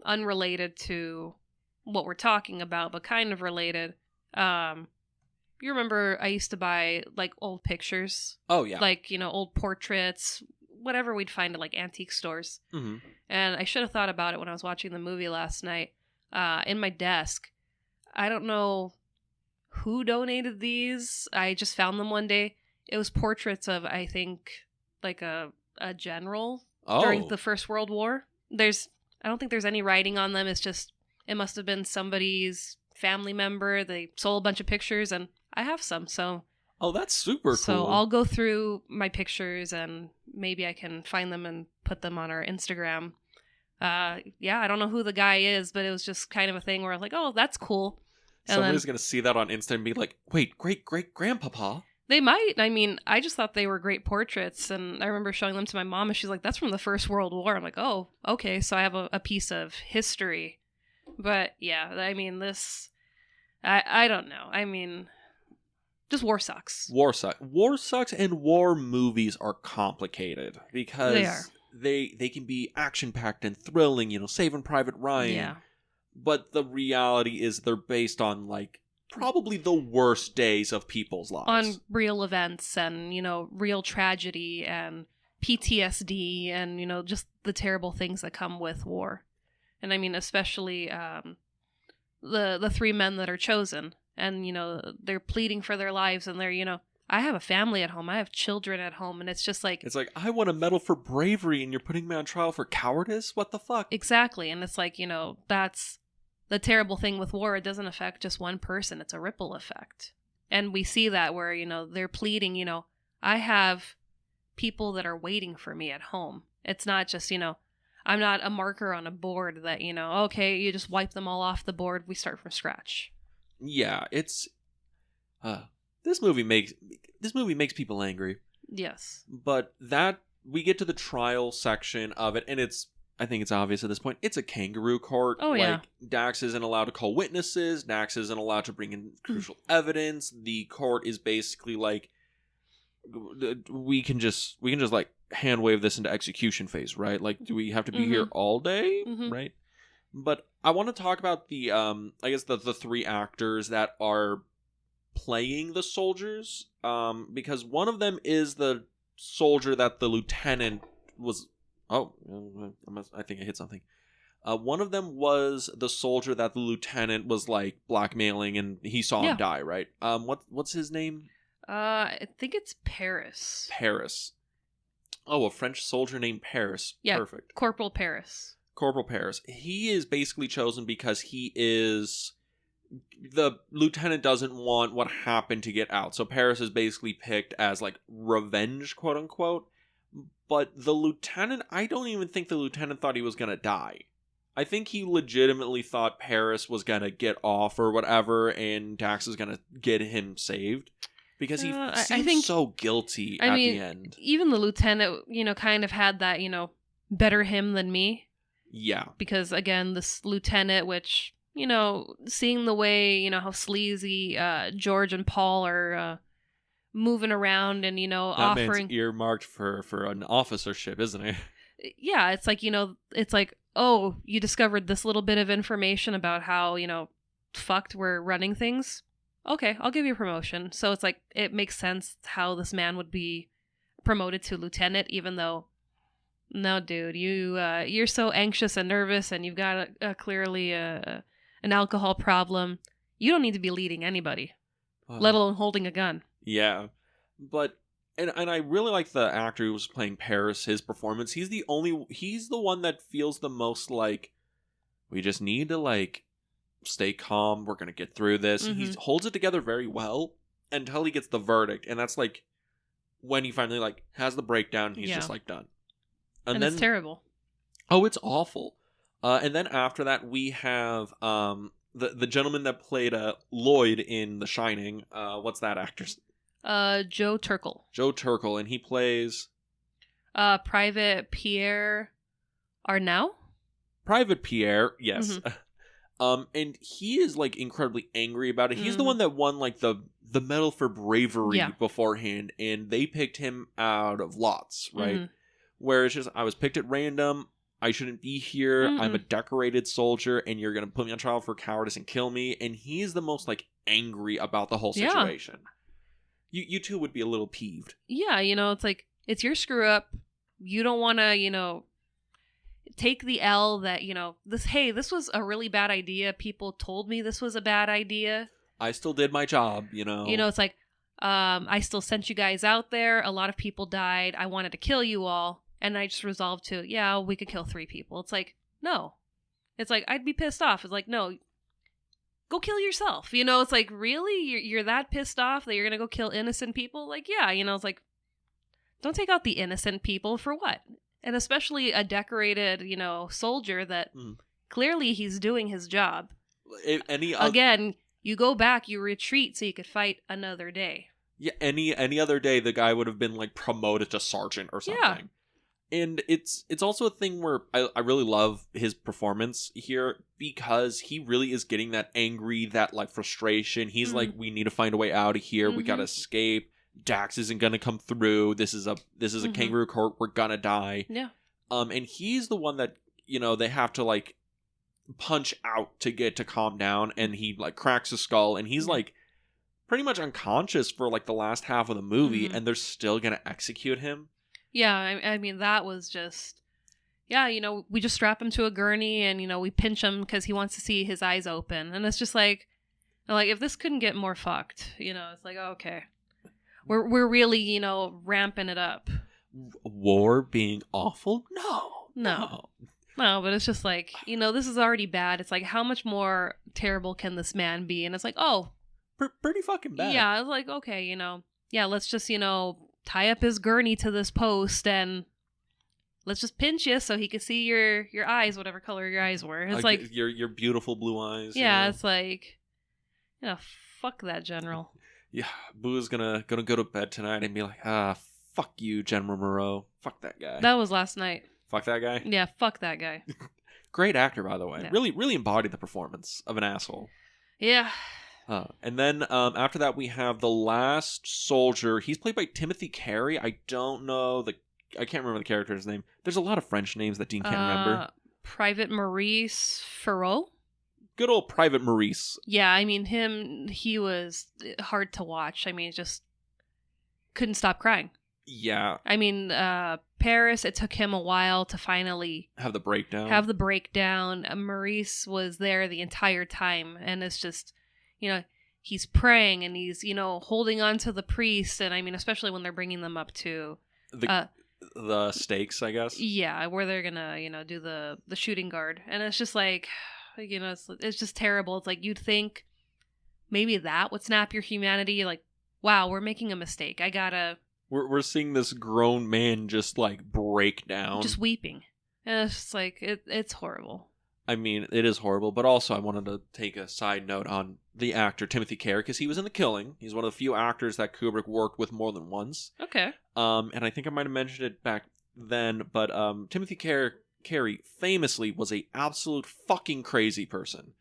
unrelated to what we're talking about, but kind of related. You remember I used to buy like old pictures? Oh yeah, like old portraits, whatever we'd find at like antique stores. And I should have thought about it when I was watching the movie last night. In my desk, I don't know who donated these. I just found them one day. It was portraits of, I think, like a general during the First World War. I don't think there's any writing on them. It's just, it must have been somebody's family member. They sold a bunch of pictures, and I have some, so... Oh, that's super cool. So I'll go through my pictures, and maybe I can find them and put them on our Instagram. I don't know who the guy is, but it was just kind of a thing where I was like, oh, that's cool. And somebody's going to see that on Insta and be like, wait, great-great-grandpapa? They might. I mean, I just thought they were great portraits, and I remember showing them to my mom, and she's like, that's from the First World War. I'm like, oh, okay, so I have a piece of history. But, yeah, I mean, I don't know. I mean... just war sucks. War sucks, and war movies are complicated because they are. They can be action-packed and thrilling, Saving Private Ryan. Yeah. But the reality is they're based on, like, probably the worst days of people's lives. On real events and, real tragedy and PTSD and, just the terrible things that come with war. And I mean, especially the three men that are chosen. And, they're pleading for their lives, and they're, I have a family at home. I have children at home, and it's just like... It's like, I want a medal for bravery, and you're putting me on trial for cowardice? What the fuck? Exactly, and it's like, that's the terrible thing with war. It doesn't affect just one person. It's a ripple effect. And we see that where, they're pleading, I have people that are waiting for me at home. It's not just, I'm not a marker on a board that, okay, you just wipe them all off the board. We start from scratch. Yeah, it's this movie makes people angry. Yes. But that we get to the trial section of it, and I think it's obvious at this point, it's a kangaroo court. Oh, yeah. Like, Dax isn't allowed to call witnesses, Dax isn't allowed to bring in crucial evidence. The court is basically like, we can just like hand wave this into execution phase, right? Like, do we have to be here all day? Right? But I want to talk about the, I guess the three actors that are playing the soldiers, because one of them is the soldier that the lieutenant was... Oh, I think I hit something. One of them was the soldier that the lieutenant was, like, blackmailing, and he saw him die, right? What's his name? I think it's Paris. Paris. Oh, a French soldier named Paris. Yeah, perfect. Corporal Paris. Corporal Paris. He is basically chosen because he is... The lieutenant doesn't want what happened to get out. So Paris is basically picked as, like, revenge, quote-unquote. But the lieutenant... I don't even think the lieutenant thought he was going to die. I think he legitimately thought Paris was going to get off or whatever, and Dax is going to get him saved. because he I seems think- so guilty I at mean, the end. even the lieutenant, kind of had that, better him than me. Yeah. Because, again, this lieutenant, which, seeing the way, how sleazy George and Paul are moving around and, That offering... man's earmarked for an officership, isn't he? Yeah, it's like, it's like, oh, you discovered this little bit of information about how, fucked we're running things. Okay, I'll give you a promotion. So it's like, it makes sense how this man would be promoted to lieutenant, even though, no, dude, you're so anxious and nervous, and you've got clearly an alcohol problem. You don't need to be leading anybody, let alone holding a gun. Yeah, but and I really like the actor who was playing Paris. His performance. He's the one that feels the most like we just need to like stay calm. We're gonna get through this. Mm-hmm. He holds it together very well until he gets the verdict, and that's like when he finally like has the breakdown. He's just like done. And then it's terrible. Oh, it's awful. And then after that, we have the gentleman that played Lloyd in The Shining. What's that actor's? Joe Turkel. Joe Turkel, and he plays Private Pierre Arnaud. Private Pierre. Yes. Mm-hmm. And he is like incredibly angry about it. He's the one that won like the medal for bravery beforehand, and they picked him out of lots, right? Mm-hmm. Where it's just, I was picked at random. I shouldn't be here. Mm-mm. I'm a decorated soldier, and you're going to put me on trial for cowardice and kill me. And he's the most, like, angry about the whole situation. Yeah. You two would be a little peeved. Yeah, it's like, it's your screw up. You don't want to, take the L that, this was a really bad idea. People told me this was a bad idea. I still did my job, It's like, I still sent you guys out there. A lot of people died. I wanted to kill you all. And I just resolved to, we could kill 3 people. It's like, no. It's like, I'd be pissed off. It's like, no, go kill yourself. It's like, really? You're that pissed off that you're going to go kill innocent people? Like, yeah, it's like, don't take out the innocent people for what? And especially a decorated, soldier that clearly he's doing his job. Again, you go back, you retreat so you could fight another day. Yeah, any other day, the guy would have been, like, promoted to sergeant or something. Yeah. And it's also a thing where I really love his performance here because he really is getting that angry, that like frustration. He's like, we need to find a way out of here. We gotta escape. Dax isn't gonna come through. This is a kangaroo court. We're gonna die. Yeah. And he's the one that they have to like punch out to get to calm down. And he like cracks his skull, and he's like pretty much unconscious for like the last half of the movie, and they're still gonna execute him. Yeah, I mean, that was just... Yeah, we just strap him to a gurney and, we pinch him because he wants to see his eyes open. And it's just like, if this couldn't get more fucked, it's like, oh, okay. We're really, ramping it up. War being awful? No, but it's just like, this is already bad. It's like, how much more terrible can this man be? And it's like, oh. Pretty fucking bad. Yeah, it's like, okay, let's just, tie up his gurney to this post and let's just pinch you so he can see your eyes, whatever color your eyes were. It's like your beautiful blue eyes. Yeah, it's like, fuck that general. Yeah, Boo is gonna go to bed tonight and be like, fuck you, General Moreau. Fuck that guy. That was last night. Fuck that guy? Yeah, fuck that guy. Great actor, by the way. Yeah. Really embodied the performance of an asshole. Yeah. And then after that, we have the last soldier. He's played by Timothy Carey. I can't remember the character's name. There's a lot of French names that Dean can't remember. Private Maurice Ferreau. Good old Private Maurice. Yeah, I mean, he was hard to watch. I mean, just couldn't stop crying. Yeah. I mean, Paris, it took him a while to finally have the breakdown. Maurice was there the entire time, and it's just... he's praying and he's, holding on to the priest. And I mean, especially when they're bringing them up to the stakes, I guess. Yeah, where they're gonna, do the shooting guard. And it's just like, it's just terrible. It's like, you'd think maybe that would snap your humanity. You're like, wow, we're making a mistake. We're seeing this grown man just like break down. Just weeping. And it's just like, it's horrible. I mean, it is horrible, but also I wanted to take a side note on the actor Timothy Carey, because he was in The Killing. He's one of the few actors that Kubrick worked with more than once. Okay. And I think I might have mentioned it back then, but Timothy Carey famously was a absolute fucking crazy person.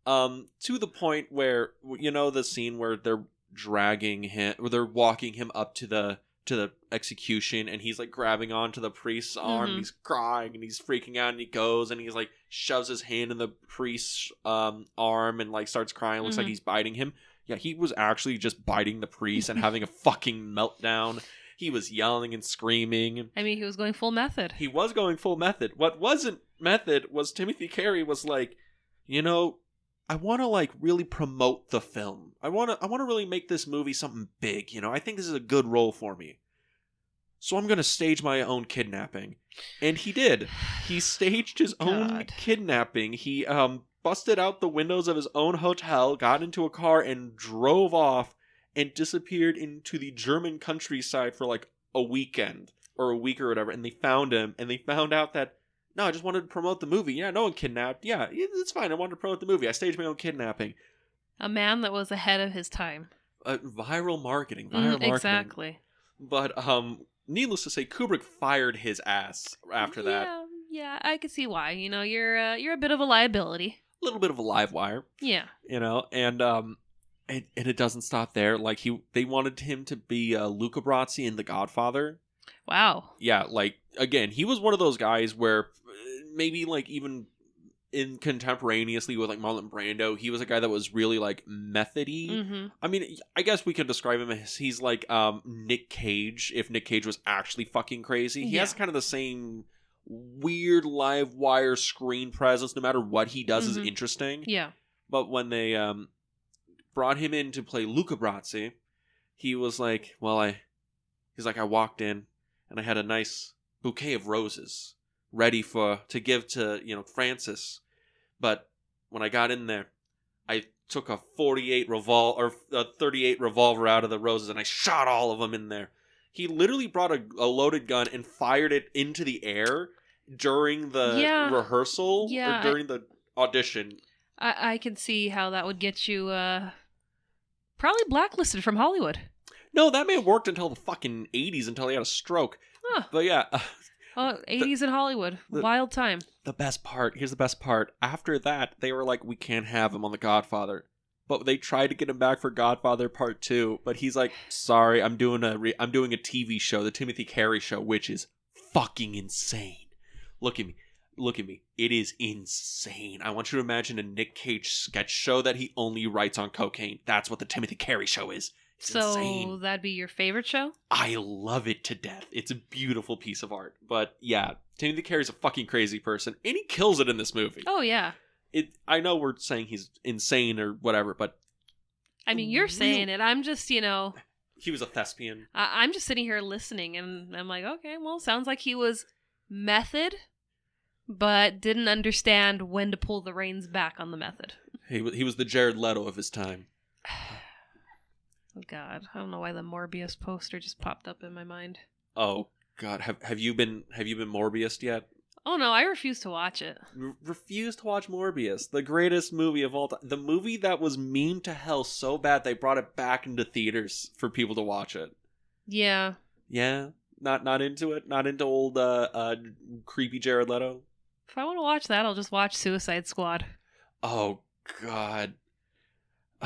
To the point where, you know, the scene where they're dragging him, where they're walking him up to the execution, and he's like grabbing onto the priest's arm, and he's crying and he's freaking out, and he goes and he's like shoves his hand in the priest's arm and like starts crying. Looks like he's biting him. Yeah, he was actually just biting the priest and having a fucking meltdown. He was yelling and screaming. I mean, he was going full method. He was going full method. What wasn't method was Timothy Carey was like, you know, I want to like really promote the film. I want to really make this movie something big, you know. I think this is a good role for me. So I'm going to stage my own kidnapping. And he did. He staged his own kidnapping. He busted out the windows of his own hotel, got into a car and drove off and disappeared into the German countryside for like a weekend or a week or whatever. And they found him, and they found out that, no, I just wanted to promote the movie. Yeah, no one kidnapped. Yeah, it's fine. I wanted to promote the movie. I staged my own kidnapping. A man that was ahead of his time. Viral marketing. Exactly. But needless to say, Kubrick fired his ass after that. Yeah, I could see why. You know, you're a bit of a liability. A little bit of a live wire. Yeah. You know, and it doesn't stop there. Like they wanted him to be Luca Brasi in The Godfather. Wow. Yeah, like again, he was one of those guys where maybe like even in contemporaneously with like Marlon Brando, he was a guy that was really like methody. I mean, I guess we could describe him as he's like Nick Cage, if Nick Cage was actually fucking crazy. He has kind of the same weird live wire screen presence. No matter what he does is interesting. Yeah. But when they brought him in to play Luca Brasi, he was like, I walked in and I had a nice bouquet of roses ready to give to, you know, Francis. But when I got in there, I took a 38 revolver out of the roses and I shot all of them in there. He literally brought a loaded gun and fired it into the air during the rehearsal or during the audition. I can see how that would get you probably blacklisted from Hollywood. No, that may have worked until the fucking 80s, until he had a stroke. Huh. But yeah. 80s in Hollywood. Wild time. The best part. Here's the best part. After that, they were like, we can't have him on The Godfather. But they tried to get him back for Godfather Part 2. But he's like, sorry, I'm doing a TV show, the Timothy Carey Show, which is fucking insane. Look at me. It is insane. I want you to imagine a Nick Cage sketch show that he only writes on cocaine. That's what the Timothy Carey Show is. It's insane. That'd be your favorite show? I love it to death. It's a beautiful piece of art. But yeah, Timothy Carey's a fucking crazy person, and he kills it in this movie. Oh yeah. I know we're saying he's insane or whatever, but I mean, you're saying it. I'm just, you know, he was a thespian. I'm just sitting here listening, and I'm like, okay, well, sounds like he was method, but didn't understand when to pull the reins back on the method. He was the Jared Leto of his time. Oh God, I don't know why the Morbius poster just popped up in my mind. Oh God, have you been Morbius yet? Oh no, I refuse to watch it. Refuse to watch Morbius, the greatest movie of all time. The movie that was memed to hell so bad they brought it back into theaters for people to watch it. Yeah. Yeah, not into it. Not into old creepy Jared Leto. If I want to watch that, I'll just watch Suicide Squad. Oh God.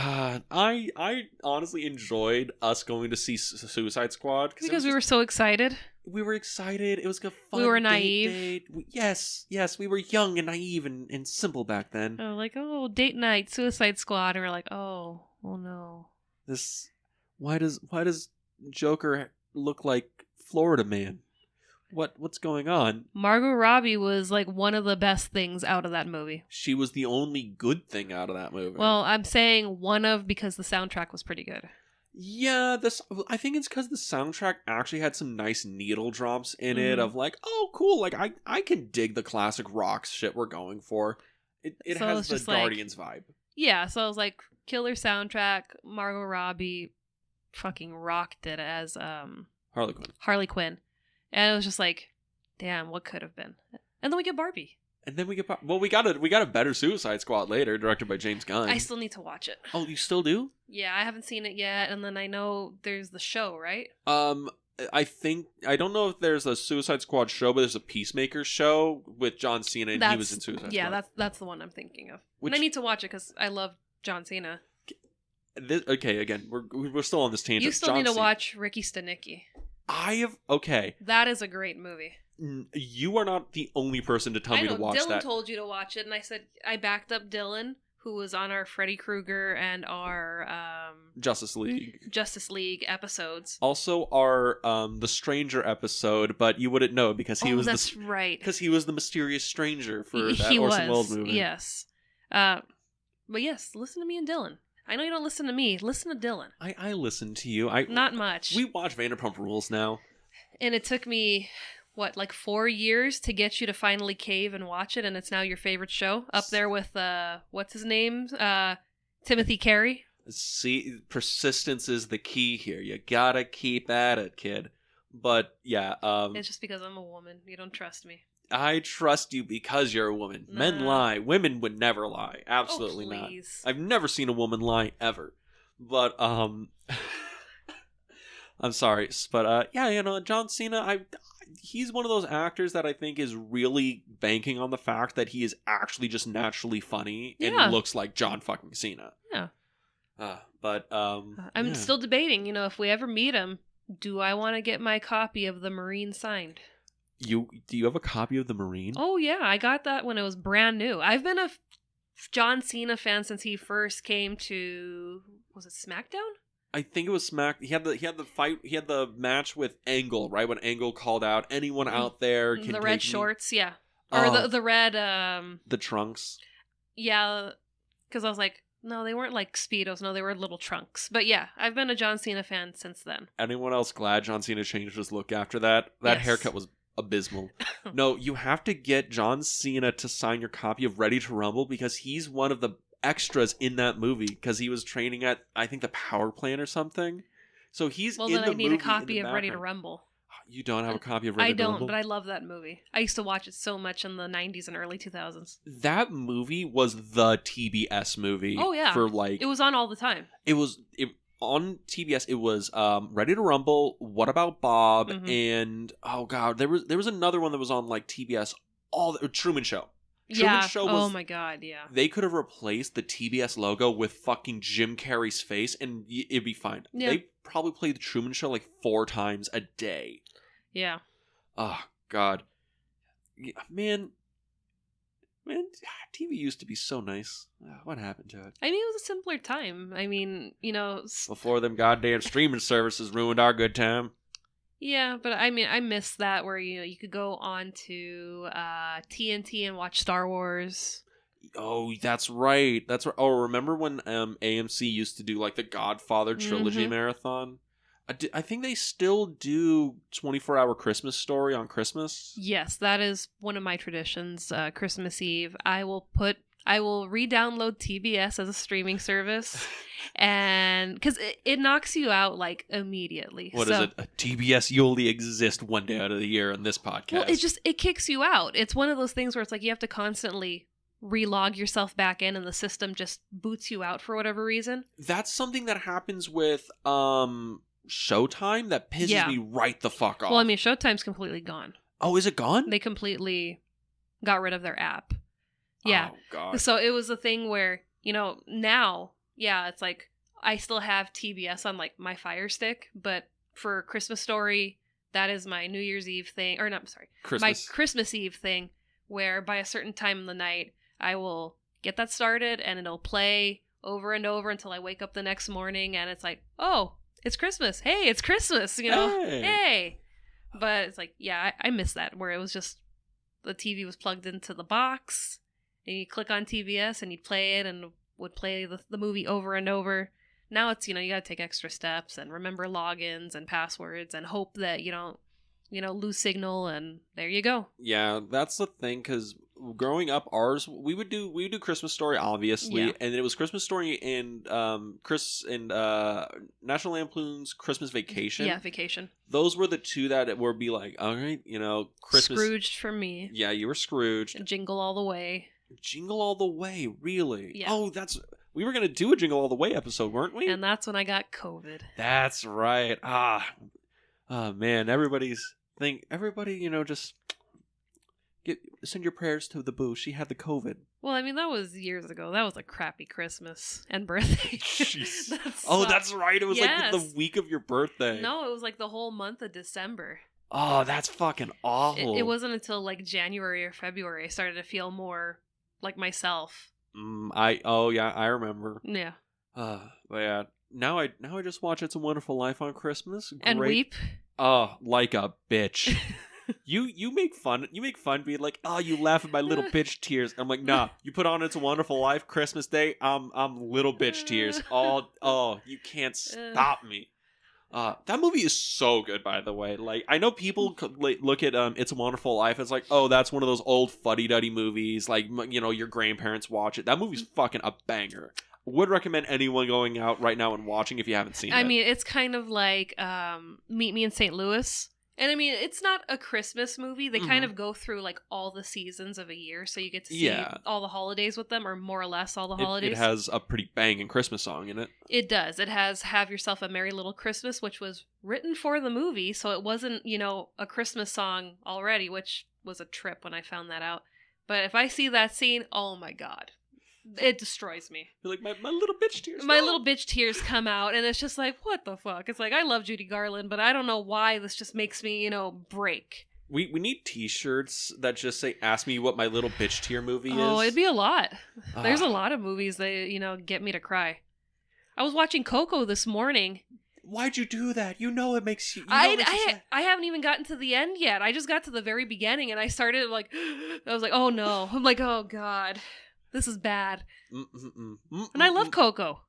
I honestly enjoyed us going to see Suicide Squad because we were so excited. We were excited. It was a fun. We were naive. Date. Yes, we were young and naive and simple back then. Oh, like date night, Suicide Squad, and we're like, oh no. Why does Joker look like Florida Man? What's going on? Margot Robbie was like one of the best things out of that movie. She was the only good thing out of that movie. Well, I'm saying because the soundtrack was pretty good. Yeah, I think it's because the soundtrack actually had some nice needle drops in it of like, oh, cool, like I can dig the classic rock shit we're going for. It so has the Guardians vibe. Yeah, so I was like, killer soundtrack, Margot Robbie fucking rocked it as Harley Quinn. And it was just like, damn, what could have been? And then we get Barbie. And then we got a better Suicide Squad later, directed by James Gunn. I still need to watch it. Oh, you still do? Yeah, I haven't seen it yet, and then I know there's the show, right? I don't know if there's a Suicide Squad show, but there's a Peacemaker show with John Cena, and he was in Suicide Squad. Yeah, that's the one I'm thinking of. And I need to watch it because I love John Cena. Okay, again, we're still on this tangent. You still need to watch Ricky Stenicki. Okay. That is a great movie. You are not the only person to tell me to watch Dylan that. Dylan told you to watch it, and I said I backed up Dylan, who was on our Freddy Krueger and our Justice League episodes. Also, our The Stranger episode, but you wouldn't know because he was right. Because he was the mysterious stranger for that he Orson Welles movie. Yes, but yes, listen to me and Dylan. I know you don't listen to me. Listen to Dylan. I listen to you. Not much. We watch Vanderpump Rules now, and it took me. What, like 4 years to get you to finally cave and watch it, and it's now your favorite show? Up there with, what's his name? Timothy Carey? See, persistence is the key here. You gotta keep at it, kid. But, yeah. It's just because I'm a woman. You don't trust me. I trust you because you're a woman. Nah. Men lie. Women would never lie. Absolutely not. I've never seen a woman lie, ever. But, I'm sorry. But, yeah, John Cena, he's one of those actors that I think is really banking on the fact that he is actually just naturally funny and looks like John fucking Cena. Yeah. I'm still debating, if we ever meet him, do I want to get my copy of The Marine signed? Do you have a copy of The Marine? Oh yeah, I got that when it was brand new. I've been a John Cena fan since he first came to, was it SmackDown? I think it was Smack. He had the match with Angle, right? When Angle called out anyone out there can the red shorts, yeah, or the red the trunks. Yeah, because I was like, no, they weren't like Speedos. No, they were little trunks. But yeah, I've been a John Cena fan since then. Anyone else glad John Cena changed his look after that? That haircut was abysmal. No, you have to get John Cena to sign your copy of Ready to Rumble because he's one of the extras in that movie because he was training at I think the power plant or something. So he's in the movie. Well, then I need a copy of Ready to Rumble. You don't have a copy of Ready to Rumble? I don't, but I love that movie. I used to watch it so much in the 90s and early 2000s. That movie was the TBS movie. Oh yeah, for like it was on all the time. It on TBS. It was Ready to Rumble, What About Bob, and oh god, there was another one that was on like TBS. Truman Show. Truman Show was, oh my god, yeah. They could have replaced the TBS logo with fucking Jim Carrey's face and it'd be fine. Yeah. They probably played the Truman Show like 4 times a day. Yeah. Oh god. Man, TV used to be so nice. What happened to it? I mean, it was a simpler time. I mean, before them goddamn streaming services ruined our good time. Yeah, but I mean, I miss that where you could go on to TNT and watch Star Wars. Oh, that's right. That's right. Oh, remember when AMC used to do like the Godfather trilogy marathon? I think they still do 24-hour Christmas Story on Christmas. Yes, that is one of my traditions. Christmas Eve, I will re-download TBS as a streaming service. And because it knocks you out like immediately. What is it? A TBS, you only exist one day out of the year in this podcast. Well, it kicks you out. It's one of those things where it's like you have to constantly relog yourself back in and the system just boots you out for whatever reason. That's something that happens with Showtime that pisses me right the fuck off. Well, I mean, Showtime's completely gone. Oh, is it gone? They completely got rid of their app. Yeah. Oh, God. So it was a thing where, now... Yeah, it's like I still have TBS on like my Fire Stick, but for Christmas Story, that is my New Year's Eve thing, or not, sorry, my Christmas Eve thing, where by a certain time in the night, I will get that started and it'll play over and over until I wake up the next morning and it's like, oh, it's Christmas. Hey, it's Christmas, Hey. But it's like, yeah, I miss that where it was just the TV was plugged into the box and you click on TBS and you'd play it and would play the movie over and over. Now it's, you gotta take extra steps and remember logins and passwords and hope that you don't, lose signal and there you go. Yeah, that's the thing, because growing up, we would do Christmas Story, obviously, Yeah. and it was Christmas Story and National Lampoon's Christmas Vacation. Yeah, Vacation. Those were the two that would be like, all right, Christmas. Scrooged for me. Yeah, you were Scrooged. Jingle All the Way. Jingle All the Way, really? Yeah. Oh, we were gonna do a Jingle All the Way episode, weren't we? And that's when I got COVID. That's right. Oh man, everybody, just send your prayers to the boo. She had the COVID. Well, I mean, that was years ago. That was a crappy Christmas and birthday. Jeez. That's right. It was like the week of your birthday. No, it was like the whole month of December. Oh, that's fucking awful. It wasn't until like January or February I started to feel more like myself. I remember. Yeah. But yeah. Now I just watch It's a Wonderful Life on Christmas. Great. And weep. Oh, like a bitch. You make fun being like, oh, you laugh at my little bitch tears. I'm like, nah, you put on It's a Wonderful Life Christmas Day, I'm little bitch tears. Oh, you can't stop me. That movie is so good, by the way. Like, I know people look at It's a Wonderful Life as like, oh, that's one of those old fuddy-duddy movies, like, your grandparents watch it. That movie's fucking a banger. Would recommend anyone going out right now and watching if you haven't seen it. I mean, it's kind of like Meet Me in St. Louis. And I mean, it's not a Christmas movie. They kind of go through like all the seasons of a year, so you get to see all the holidays with them, or more or less all the holidays. It has a pretty banging Christmas song in it. It does. It has Have Yourself a Merry Little Christmas, which was written for the movie, so it wasn't, a Christmas song already, which was a trip when I found that out. But if I see that scene, oh my god. It destroys me. You're like, my little bitch tears. My little bitch tears come out, and it's just like, what the fuck? It's like, I love Judy Garland, but I don't know why this just makes me, break. We need t-shirts that just say, ask me what my little bitch tear movie is. Oh, it'd be a lot. There's a lot of movies that, get me to cry. I was watching Coco this morning. Why'd you do that? It makes you... I haven't even gotten to the end yet. I just got to the very beginning, and I started, like... I was like, oh no. I'm like, oh god. This is bad. And I love cocoa.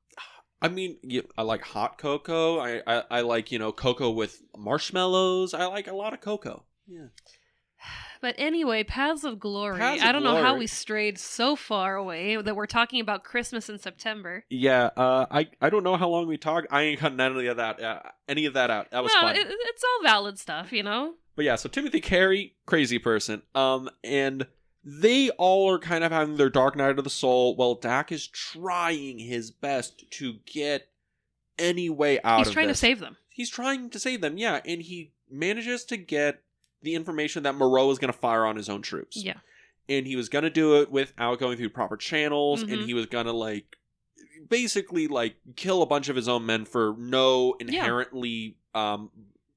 I mean, I like hot cocoa. I like, cocoa with marshmallows. I like a lot of cocoa. Yeah. But anyway, Paths of Glory. I don't know how we strayed so far away that we're talking about Christmas in September. Yeah, I don't know how long we talked. I ain't cutting any of that out. That was fun. It's all valid stuff, But yeah, so Timothy Carey, crazy person. And... they all are kind of having their dark night of the soul, while Dak is trying his best to get any way out of this. He's trying to save them. He's trying to save them, yeah. And he manages to get the information that Moreau is going to fire on his own troops. Yeah. And he was going to do it without going through proper channels, and he was going to, basically, kill a bunch of his own men for no inherently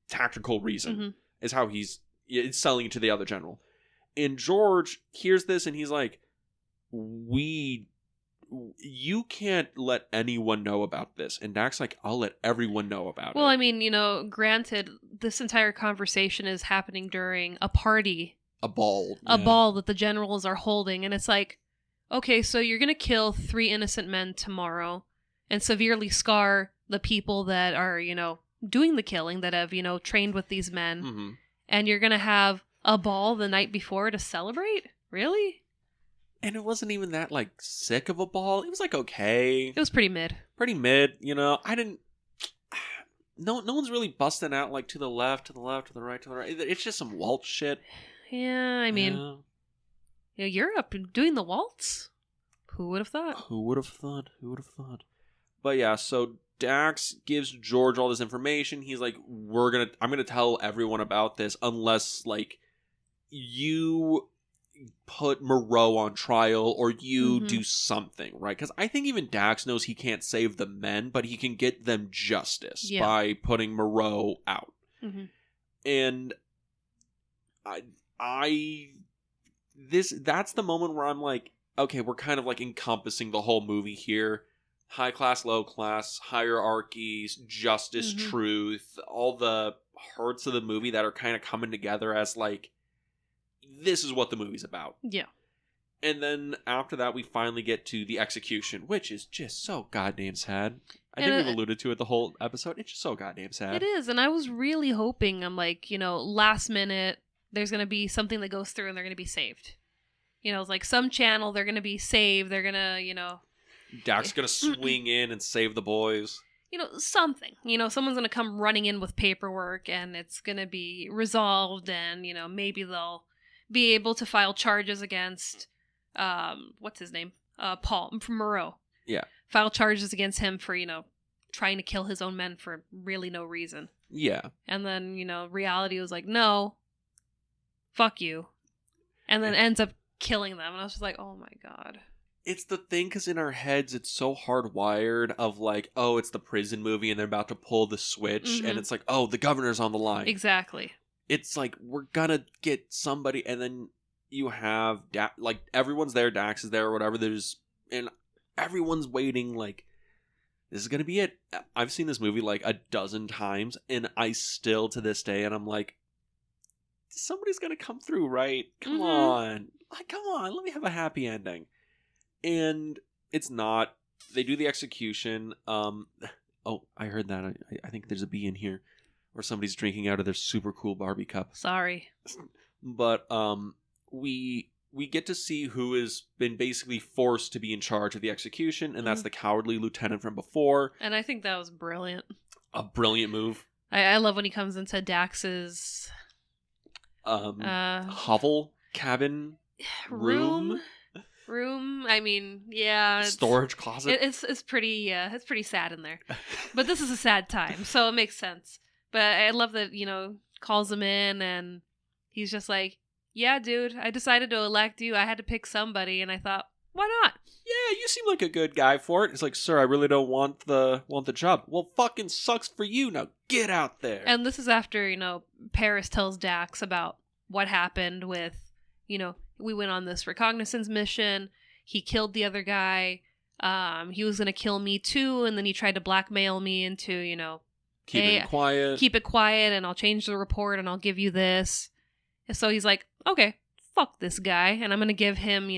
tactical reason, is how he's selling it to the other general. And George hears this and he's like, you can't let anyone know about this. And Dak's like, I'll let everyone know about it. Well, I mean, granted, this entire conversation is happening during a party. A ball. A ball that the generals are holding. And it's like, okay, so you're going to kill 3 innocent men tomorrow and severely scar the people that are, doing the killing, that have, trained with these men. Mm-hmm. And you're going to have a ball the night before to celebrate? Really? And it wasn't even that, sick of a ball. It was, okay. It was pretty mid. Pretty mid, I didn't... No one's really busting out, to the left, to the left, to the right, to the right. It's just some waltz shit. Yeah, I mean... Yeah, Europe doing the waltz? Who would have thought? Who would have thought? But yeah, so Dax gives George all this information. He's like, I'm gonna tell everyone about this unless, you put Moreau on trial or you do something, right? Because I think even Dax knows he can't save the men, but he can get them justice by putting Moreau out. Mm-hmm. And that's the moment where I'm like, okay, we're kind of encompassing the whole movie here. High class, low class, hierarchies, justice, truth, all the parts of the movie that are kind of coming together as this is what the movie's about. Yeah. And then after that, we finally get to the execution, which is just so goddamn sad. I think we've alluded to it the whole episode. It's just so goddamn sad. It is, and I was really hoping, I'm last minute, there's going to be something that goes through and they're going to be saved. it's like some channel, they're going to be saved. They're going to, Dak's going to swing in and save the boys. Something. Someone's going to come running in with paperwork and it's going to be resolved and, maybe they'll be able to file charges against, what's his name? Paul, from Moreau. Yeah. File charges against him for, trying to kill his own men for really no reason. Yeah. And then, reality was like, no, fuck you. And then ends up killing them. And I was just like, oh my God. It's the thing, because in our heads, it's so hardwired of like, oh, it's the prison movie and they're about to pull the switch. Mm-hmm. And it's like, oh, the governor's on the line. Exactly. It's like, we're gonna get somebody. And then you have, like, everyone's there. Dax is there or whatever. And everyone's waiting like, this is gonna be it. I've seen this movie like a dozen times. And I still, to this day, and I'm like, somebody's gonna come through, right? Come on. Like, come on. Let me have a happy ending. And it's not. They do the execution. Oh, I heard that. I think there's a bee in here. Or somebody's drinking out of their super cool Barbie cup. Sorry. But we get to see who has been basically forced to be in charge of the execution. And that's the cowardly lieutenant from before. And I think that was brilliant. A brilliant move. I love when he comes into Dax's... hovel, cabin, room. I mean, yeah, storage closet. It's pretty sad in there, but this is a sad time, so it makes sense. But I love that calls him in and he's just like, yeah, dude, I decided to elect you. I had to pick somebody, and I thought, why not? Yeah, you seem like a good guy for it. It's like, sir, I really don't want the job. Well, fucking sucks for you. Now get out there. And this is after Paris tells Dax about what happened with we went on this reconnaissance mission. He killed the other guy. He was going to kill me too. And then he tried to blackmail me into, keep it quiet. Keep it quiet and I'll change the report and I'll give you this. And so he's like, okay, fuck this guy. And I'm going to give him,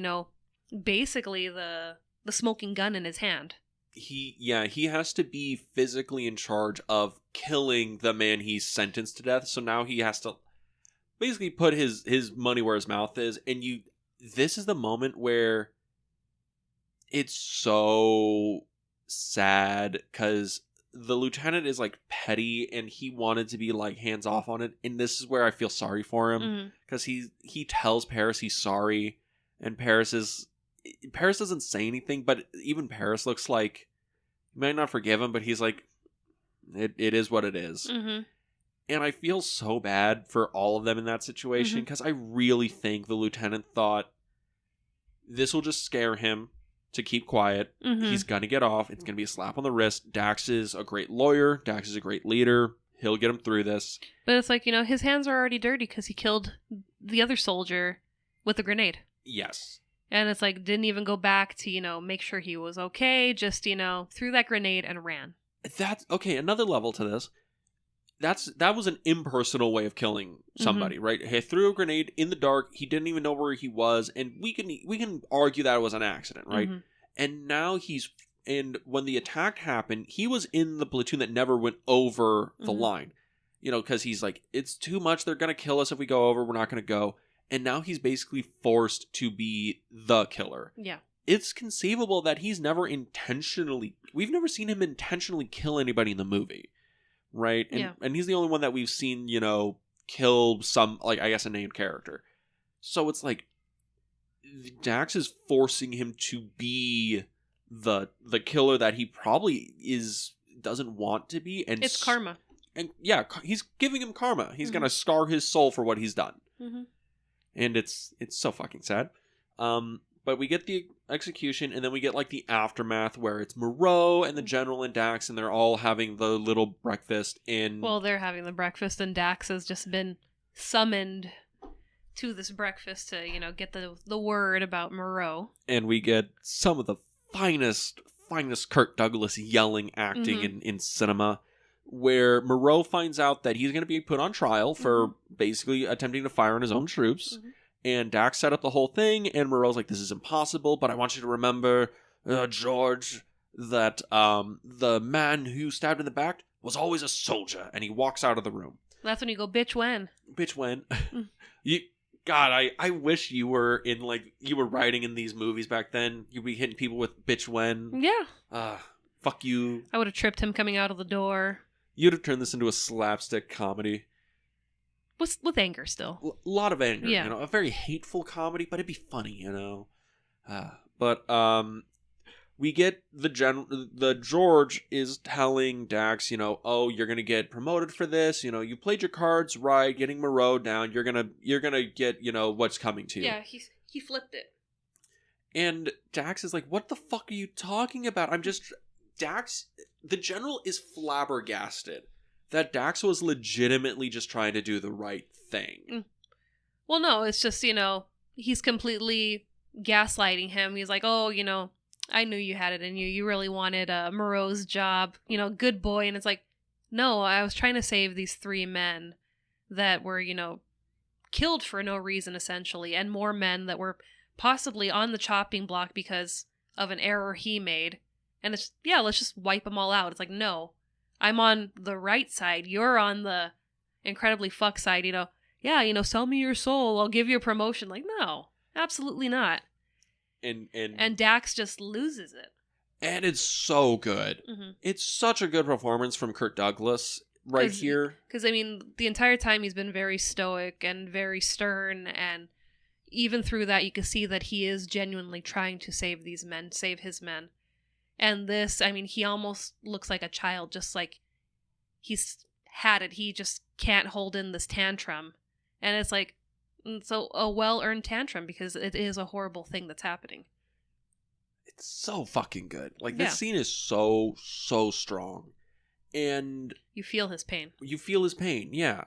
basically the smoking gun in his hand. He has to be physically in charge of killing the man he's sentenced to death. So now he has to basically put his money where his mouth is. And this is the moment where it's so sad because the lieutenant is like petty and he wanted to be like hands off on it. And this is where I feel sorry for him because he tells Paris he's sorry, and Paris doesn't say anything, but even Paris looks like he might not forgive him, but he's like, it is what it is. And I feel so bad for all of them in that situation because I really think the lieutenant thought this will just scare him to keep quiet. He's going to get off. It's going to be a slap on the wrist. Dax is a great lawyer. Dax is a great leader. He'll get him through this. But it's like, his hands are already dirty because he killed the other soldier with a grenade. Yes. And it's like, didn't even go back to, make sure he was okay. Just, threw that grenade and ran. That's, okay, another level to this. That was an impersonal way of killing somebody, right? He threw a grenade in the dark. He didn't even know where he was, and we can argue that it was an accident, right? And now and when the attack happened, he was in the platoon that never went over the line, because he's like, it's too much. They're gonna kill us if we go over. We're not gonna go. And now he's basically forced to be the killer. Yeah. It's conceivable that we've never seen him intentionally kill anybody in the movie. Right? And he's the only one that we've seen, kill some, like, I guess, a named character. So it's like, Dax is forcing him to be the killer that he probably doesn't want to be. And it's karma. And yeah, he's giving him karma. He's going to scar his soul for what he's done. And it's so fucking sad. But we get the execution, and then we get like the aftermath where it's Moreau and the general and Dax, and they're all having the little breakfast in... Well, they're having the breakfast, and Dax has just been summoned to this breakfast to, get the word about Moreau. And we get some of the finest Kirk Douglas yelling acting in cinema, where Moreau finds out that he's going to be put on trial for basically attempting to fire on his own troops. And Dax set up the whole thing, and Moreau's like, this is impossible, but I want you to remember, George, that the man who stabbed in the back was always a soldier. And he walks out of the room. That's when you go, bitch, when? Bitch, when? God, I wish you were in, like, you were writing in these movies back then. You'd be hitting people with bitch when. Yeah. Fuck you. I would have tripped him coming out of the door. You'd have turned this into a slapstick comedy. With anger still. A lot of anger. Yeah. You know, a very hateful comedy, but it'd be funny, you know. But we get the George is telling Dax, you know, oh, you're gonna get promoted for this. You know, you played your cards right, getting Moreau down. You're gonna get, you know, what's coming to you. Yeah, he flipped it. And Dax is like, what the fuck are you talking about? Dax, the general is flabbergasted that Dax was legitimately just trying to do the right thing. Well, no, it's just, you know, he's completely gaslighting him. He's like, oh, you know, I knew you had it in you. You really wanted Moreau's job. You know, good boy. And it's like, no, I was trying to save these 3 men that were, you know, killed for no reason, essentially, and more men that were possibly on the chopping block because of an error he made. And it's, yeah, let's just wipe them all out. It's like, no, I'm on the right side. You're on the incredibly fuck side, you know. Yeah, you know, sell me your soul. I'll give you a promotion. Like, no, absolutely not. And Dax just loses it. And it's so good. Mm-hmm. It's such a good performance from Kirk Douglas here. Because, I mean, the entire time he's been very stoic and very stern. And even through that, you can see that he is genuinely trying to save these men, save his men. And this, I mean, he almost looks like a child, just like he's had it. He just can't hold in this tantrum. And it's like, so a well-earned tantrum because it is a horrible thing that's happening. It's so fucking good. Like, this scene is so, so strong. And you feel his pain. Yeah.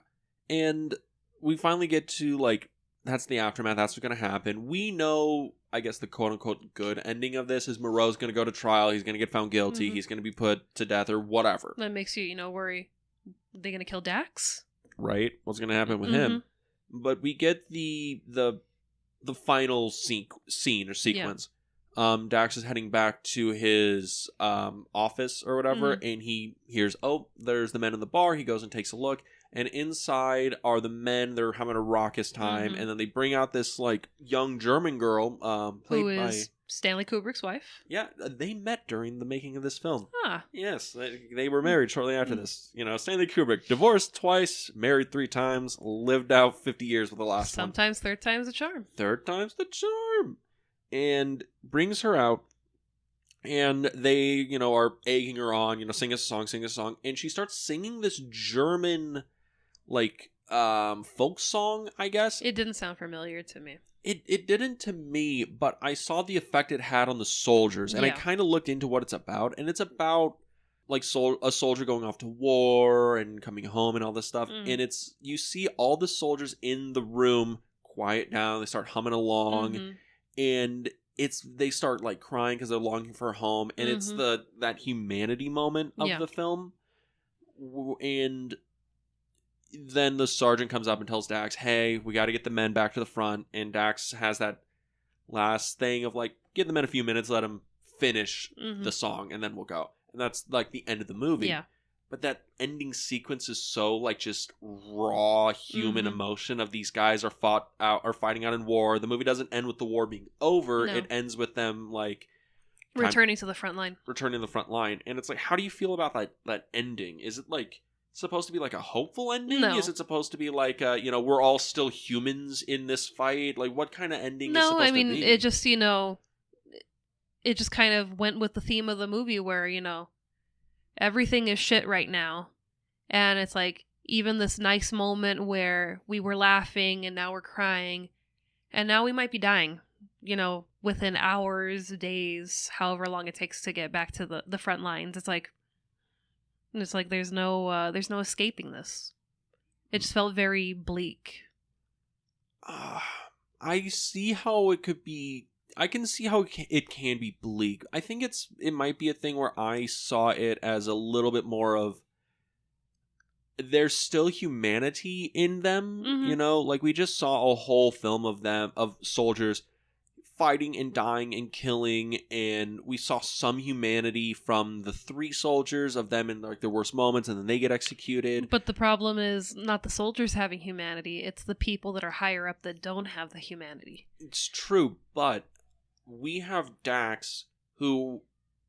And we finally get to, like, that's the aftermath. That's what's going to happen. We know, I guess, the quote-unquote good ending of this is Moreau's going to go to trial. He's going to get found guilty. Mm-hmm. He's going to be put to death or whatever. That makes you, you know, worry. Are they going to kill Dax? Right? What's going to happen with him? But we get the final scene or sequence. Yeah. Dax is heading back to his office or whatever, and he hears, oh, there's the men in the bar. He goes and takes a look. And inside are the men. They're having a raucous time. And then they bring out this, like, young German girl played who is Stanley Kubrick's wife. Yeah, they met during the making of this film. Ah. Yes, they were married shortly after this. You know, Stanley Kubrick, divorced twice, married 3 times, lived out 50 years with the last one. Sometimes third time's the charm. Third time's the charm. And brings her out. And they, you know, are egging her on, you know, sing a song. And she starts singing this German, like, folk song, I guess. It didn't sound familiar to me. It didn't to me, but I saw the effect it had on the soldiers, and I kind of looked into what it's about, and it's about, like, a soldier going off to war and coming home and all this stuff, and you see all the soldiers in the room quiet down, they start humming along, and they start, like, crying because they're longing for home, and it's that humanity moment of the film, and then the sergeant comes up and tells Dax, hey, we got to get the men back to the front. And Dax has that last thing of, like, give the men a few minutes, let them finish the song, and then we'll go. And that's, like, the end of the movie. Yeah. But that ending sequence is so, like, just raw human emotion of these guys are fighting out in war. The movie doesn't end with the war being over. No. It ends with them, like, returning to the front line. And it's like, how do you feel about that ending? Is it, like, supposed to be like a hopeful ending? No. Is it supposed to be like, you know, we're all still humans in this fight? Like, what kind of ending is supposed to be? No, I mean, it just, you know, it just kind of went with the theme of the movie where, you know, everything is shit right now. And it's like, even this nice moment where we were laughing and now we're crying and now we might be dying, you know, within hours, days, however long it takes to get back to the front lines. It's like there's no escaping this. It just felt very bleak. I see how it could be. I can see how it can be bleak. I think it might be a thing where I saw it as a little bit more of there's still humanity in them. You know, like we just saw a whole film of soldiers fighting and dying and killing, and we saw some humanity from the 3 soldiers of them in like their worst moments, and then they get executed. But the problem is not the soldiers having humanity, it's the people that are higher up that don't have the humanity. It's true, but we have Dax, who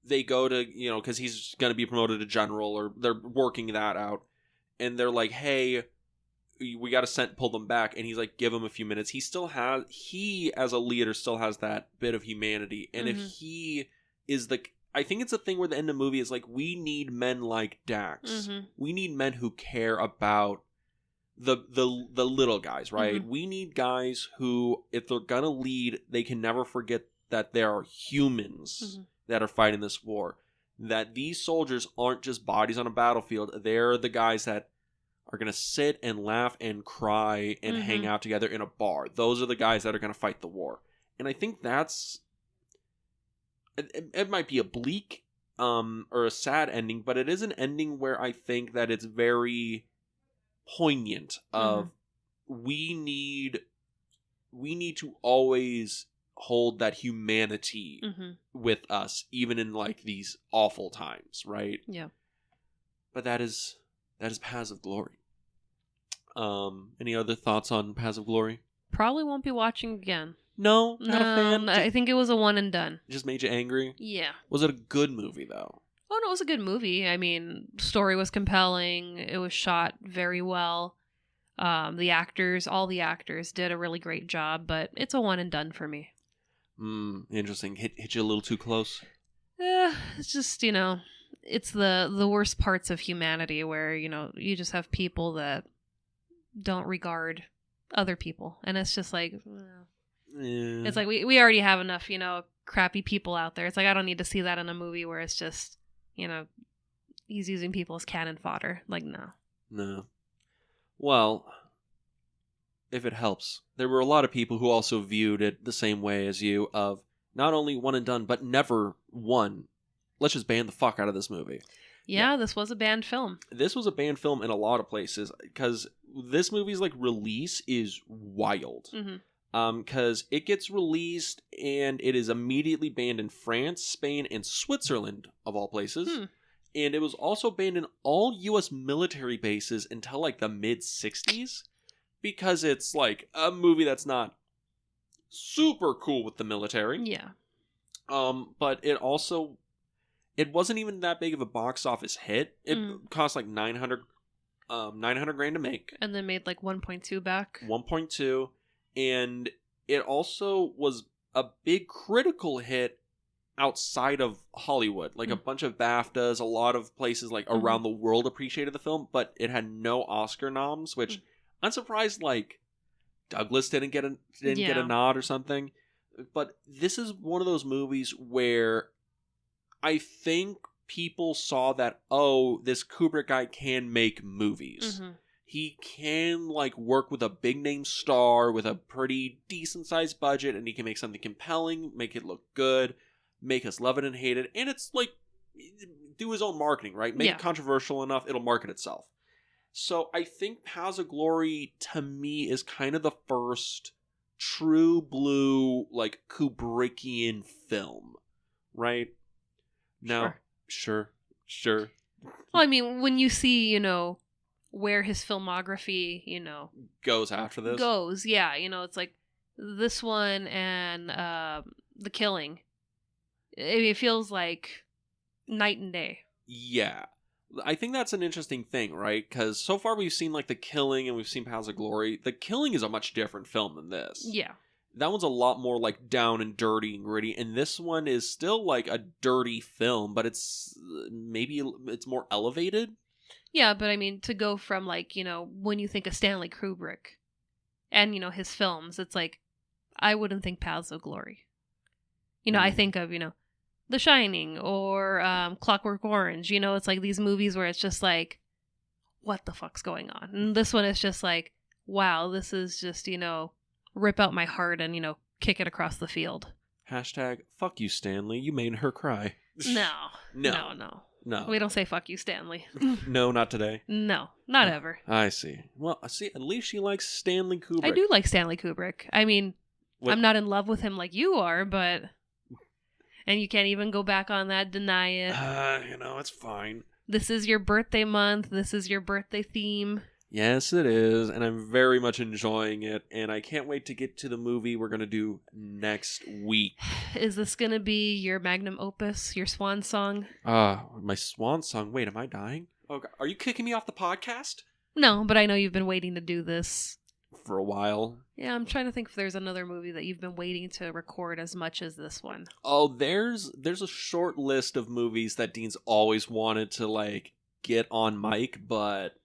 they go to, because he's going to be promoted to general, or they're working that out, and they're like, hey, we got to pull them back, and he's like, give him a few minutes. He as a leader still has that bit of humanity, and if he is I think it's a thing where the end of the movie is like, we need men like Dax. We need men who care about the little guys, right? We need guys who, if they're gonna lead, they can never forget that there are humans that are fighting this war. That these soldiers aren't just bodies on a battlefield. They're the guys that are going to sit and laugh and cry and hang out together in a bar. Those are the guys that are going to fight the war. And I think that's... It might be a bleak or a sad ending, but it is an ending where I think that it's very poignant of we need to always hold that humanity with us, even in like these awful times, right? Yeah. But that is Paths of Glory. Any other thoughts on Paths of Glory? Probably won't be watching again. No, not a fan. I think it was a one and done. Just made you angry? Yeah. Was it a good movie though? Oh no, it was a good movie. I mean, story was compelling. It was shot very well. All the actors did a really great job, but it's a one and done for me. Interesting. Hit you a little too close? It's just, it's the worst parts of humanity where, you just have people that don't regard other people. And it's just like, it's like we already have enough, crappy people out there. It's like, I don't need to see that in a movie where it's just, he's using people as cannon fodder. Like, no. No. Well, if it helps, there were a lot of people who also viewed it the same way as you, of not only one and done, but never one. Let's just ban the fuck out of this movie. Yeah, this was a banned film. This was a banned film in a lot of places, because this movie's like release is wild. Because it gets released and it is immediately banned in France, Spain, and Switzerland, of all places. And it was also banned in all U.S. military bases until like the mid-60s, because it's like a movie that's not super cool with the military. Yeah. But it wasn't even that big of a box office hit. It cost like $900 grand to make. And then made like 1.2 back. 1.2. And it also was a big critical hit outside of Hollywood. Like a bunch of BAFTAs, a lot of places like around the world appreciated the film, but it had no Oscar noms, which I'm surprised like Douglas didn't get a nod or something. But this is one of those movies where I think people saw that, oh, this Kubrick guy can make movies. He can like work with a big name star with a pretty decent sized budget, and he can make something compelling, make it look good, make us love it and hate it, and it's like do his own marketing, right? Make it controversial enough, it'll market itself. So I think Paths of Glory to me is kind of the first true blue like Kubrickian film, right? Now, sure. Well, I mean, when you see, where his filmography, goes after this. It's like this one and The Killing. It feels like night and day. Yeah. I think that's an interesting thing, right? Because so far we've seen like The Killing and we've seen Paths of Glory. The Killing is a much different film than this. Yeah. That one's a lot more like down and dirty and gritty, and this one is still like a dirty film, but it's more elevated. Yeah, but I mean, to go from like, when you think of Stanley Kubrick and, his films, it's like, I wouldn't think Paths of Glory. I think of, The Shining or Clockwork Orange, it's like these movies where it's just like, what the fuck's going on? And this one is just like, wow, this is just, rip out my heart and, kick it across the field. Hashtag, fuck you, Stanley. You made her cry. No. We don't say fuck you, Stanley. No, not today. No, not ever. I see. Well, at least she likes Stanley Kubrick. I do like Stanley Kubrick. I mean, I'm not in love with him like you are, but... And you can't even go back on that, deny it. It's fine. This is your birthday month. This is your birthday theme. Yes, it is, and I'm very much enjoying it, and I can't wait to get to the movie we're going to do next week. Is this going to be your magnum opus, your swan song? My swan song? Wait, am I dying? Oh, God. Are you kicking me off the podcast? No, but I know you've been waiting to do this. For a while. Yeah, I'm trying to think if there's another movie that you've been waiting to record as much as this one. Oh, there's a short list of movies that Dean's always wanted to, like, get on mic, but...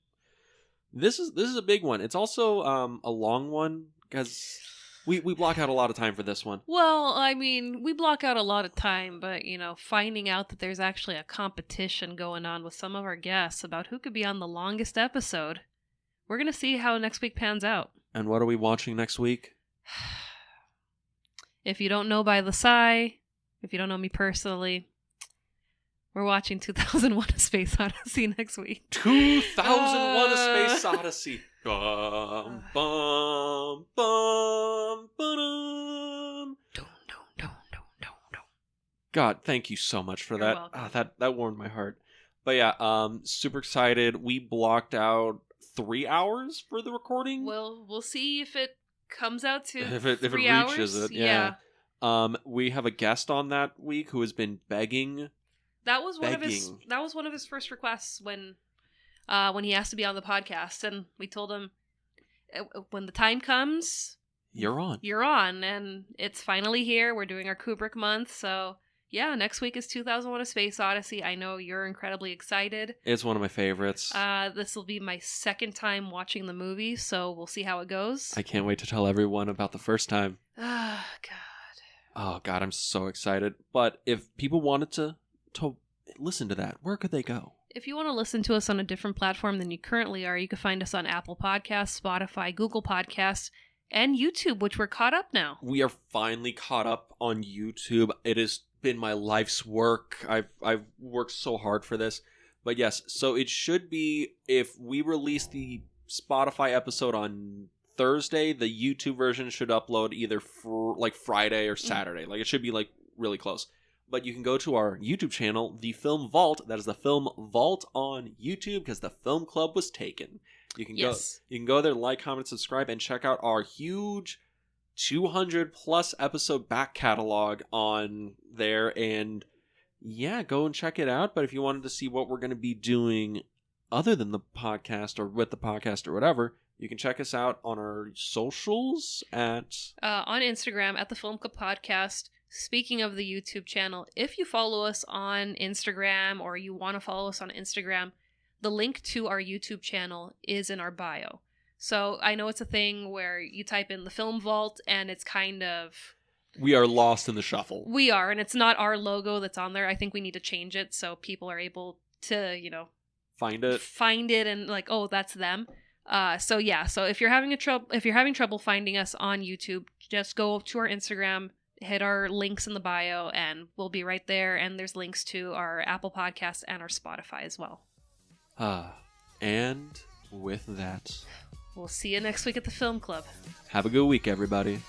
This is a big one. It's also a long one because we block out a lot of time for this one. Well, I mean, we block out a lot of time, but, finding out that there's actually a competition going on with some of our guests about who could be on the longest episode, we're going to see how next week pans out. And what are we watching next week? If you don't know by the sigh, if you don't know me personally... We're watching 2001: A Space Odyssey next week. 2001: A Space Odyssey. Bum, bum, bum, ba-dum. God, thank you so much for that. That warmed my heart. But yeah, super excited. We blocked out 3 hours for the recording. Well, we'll see if it comes out to if it 3 hours. Reaches it. Yeah. We have a guest on that week who has been begging. That was one of his first requests when he asked to be on the podcast, and we told him when the time comes, you're on, and it's finally here. We're doing our Kubrick month, so yeah, next week is 2001: A Space Odyssey. I know you're incredibly excited. It's one of my favorites. This will be my second time watching the movie, so we'll see how it goes. I can't wait to tell everyone about the first time. Oh God, I'm so excited. But if people wanted to listen to that, where could they go? If you want to listen to us on a different platform than you currently are, you can find us on Apple Podcasts, Spotify, Google Podcasts, and YouTube, which we're caught up now. We are finally caught up on YouTube. It has been my life's work. I've worked so hard for this. But yes, so it should be, if we release the Spotify episode on Thursday, the YouTube version should upload either Friday or Saturday. Like, it should be really close. But you can go to our YouTube channel, The Film Vault. That is The Film Vault on YouTube, because the film club was taken. You can go there, like, comment, subscribe, and check out our huge 200 plus episode back catalog on there. And yeah, go and check it out. But if you wanted to see what we're going to be doing other than the podcast or with the podcast or whatever, you can check us out on our socials on Instagram at The Film Club Podcast. Speaking of the YouTube channel, if you follow us on Instagram or you want to follow us on Instagram, the link to our YouTube channel is in our bio. So I know it's a thing where you type in The Film Vault and it's kind of... We are lost in the shuffle. We are, and it's not our logo that's on there. I think we need to change it so people are able to, find it and like, oh, that's them. So if you're having trouble finding us on YouTube, just go to our Instagram, hit our links in the bio, and we'll be right there. And there's links to our Apple Podcasts and our Spotify as well. And with that, we'll see you next week at the Film Club. Have a good week, everybody.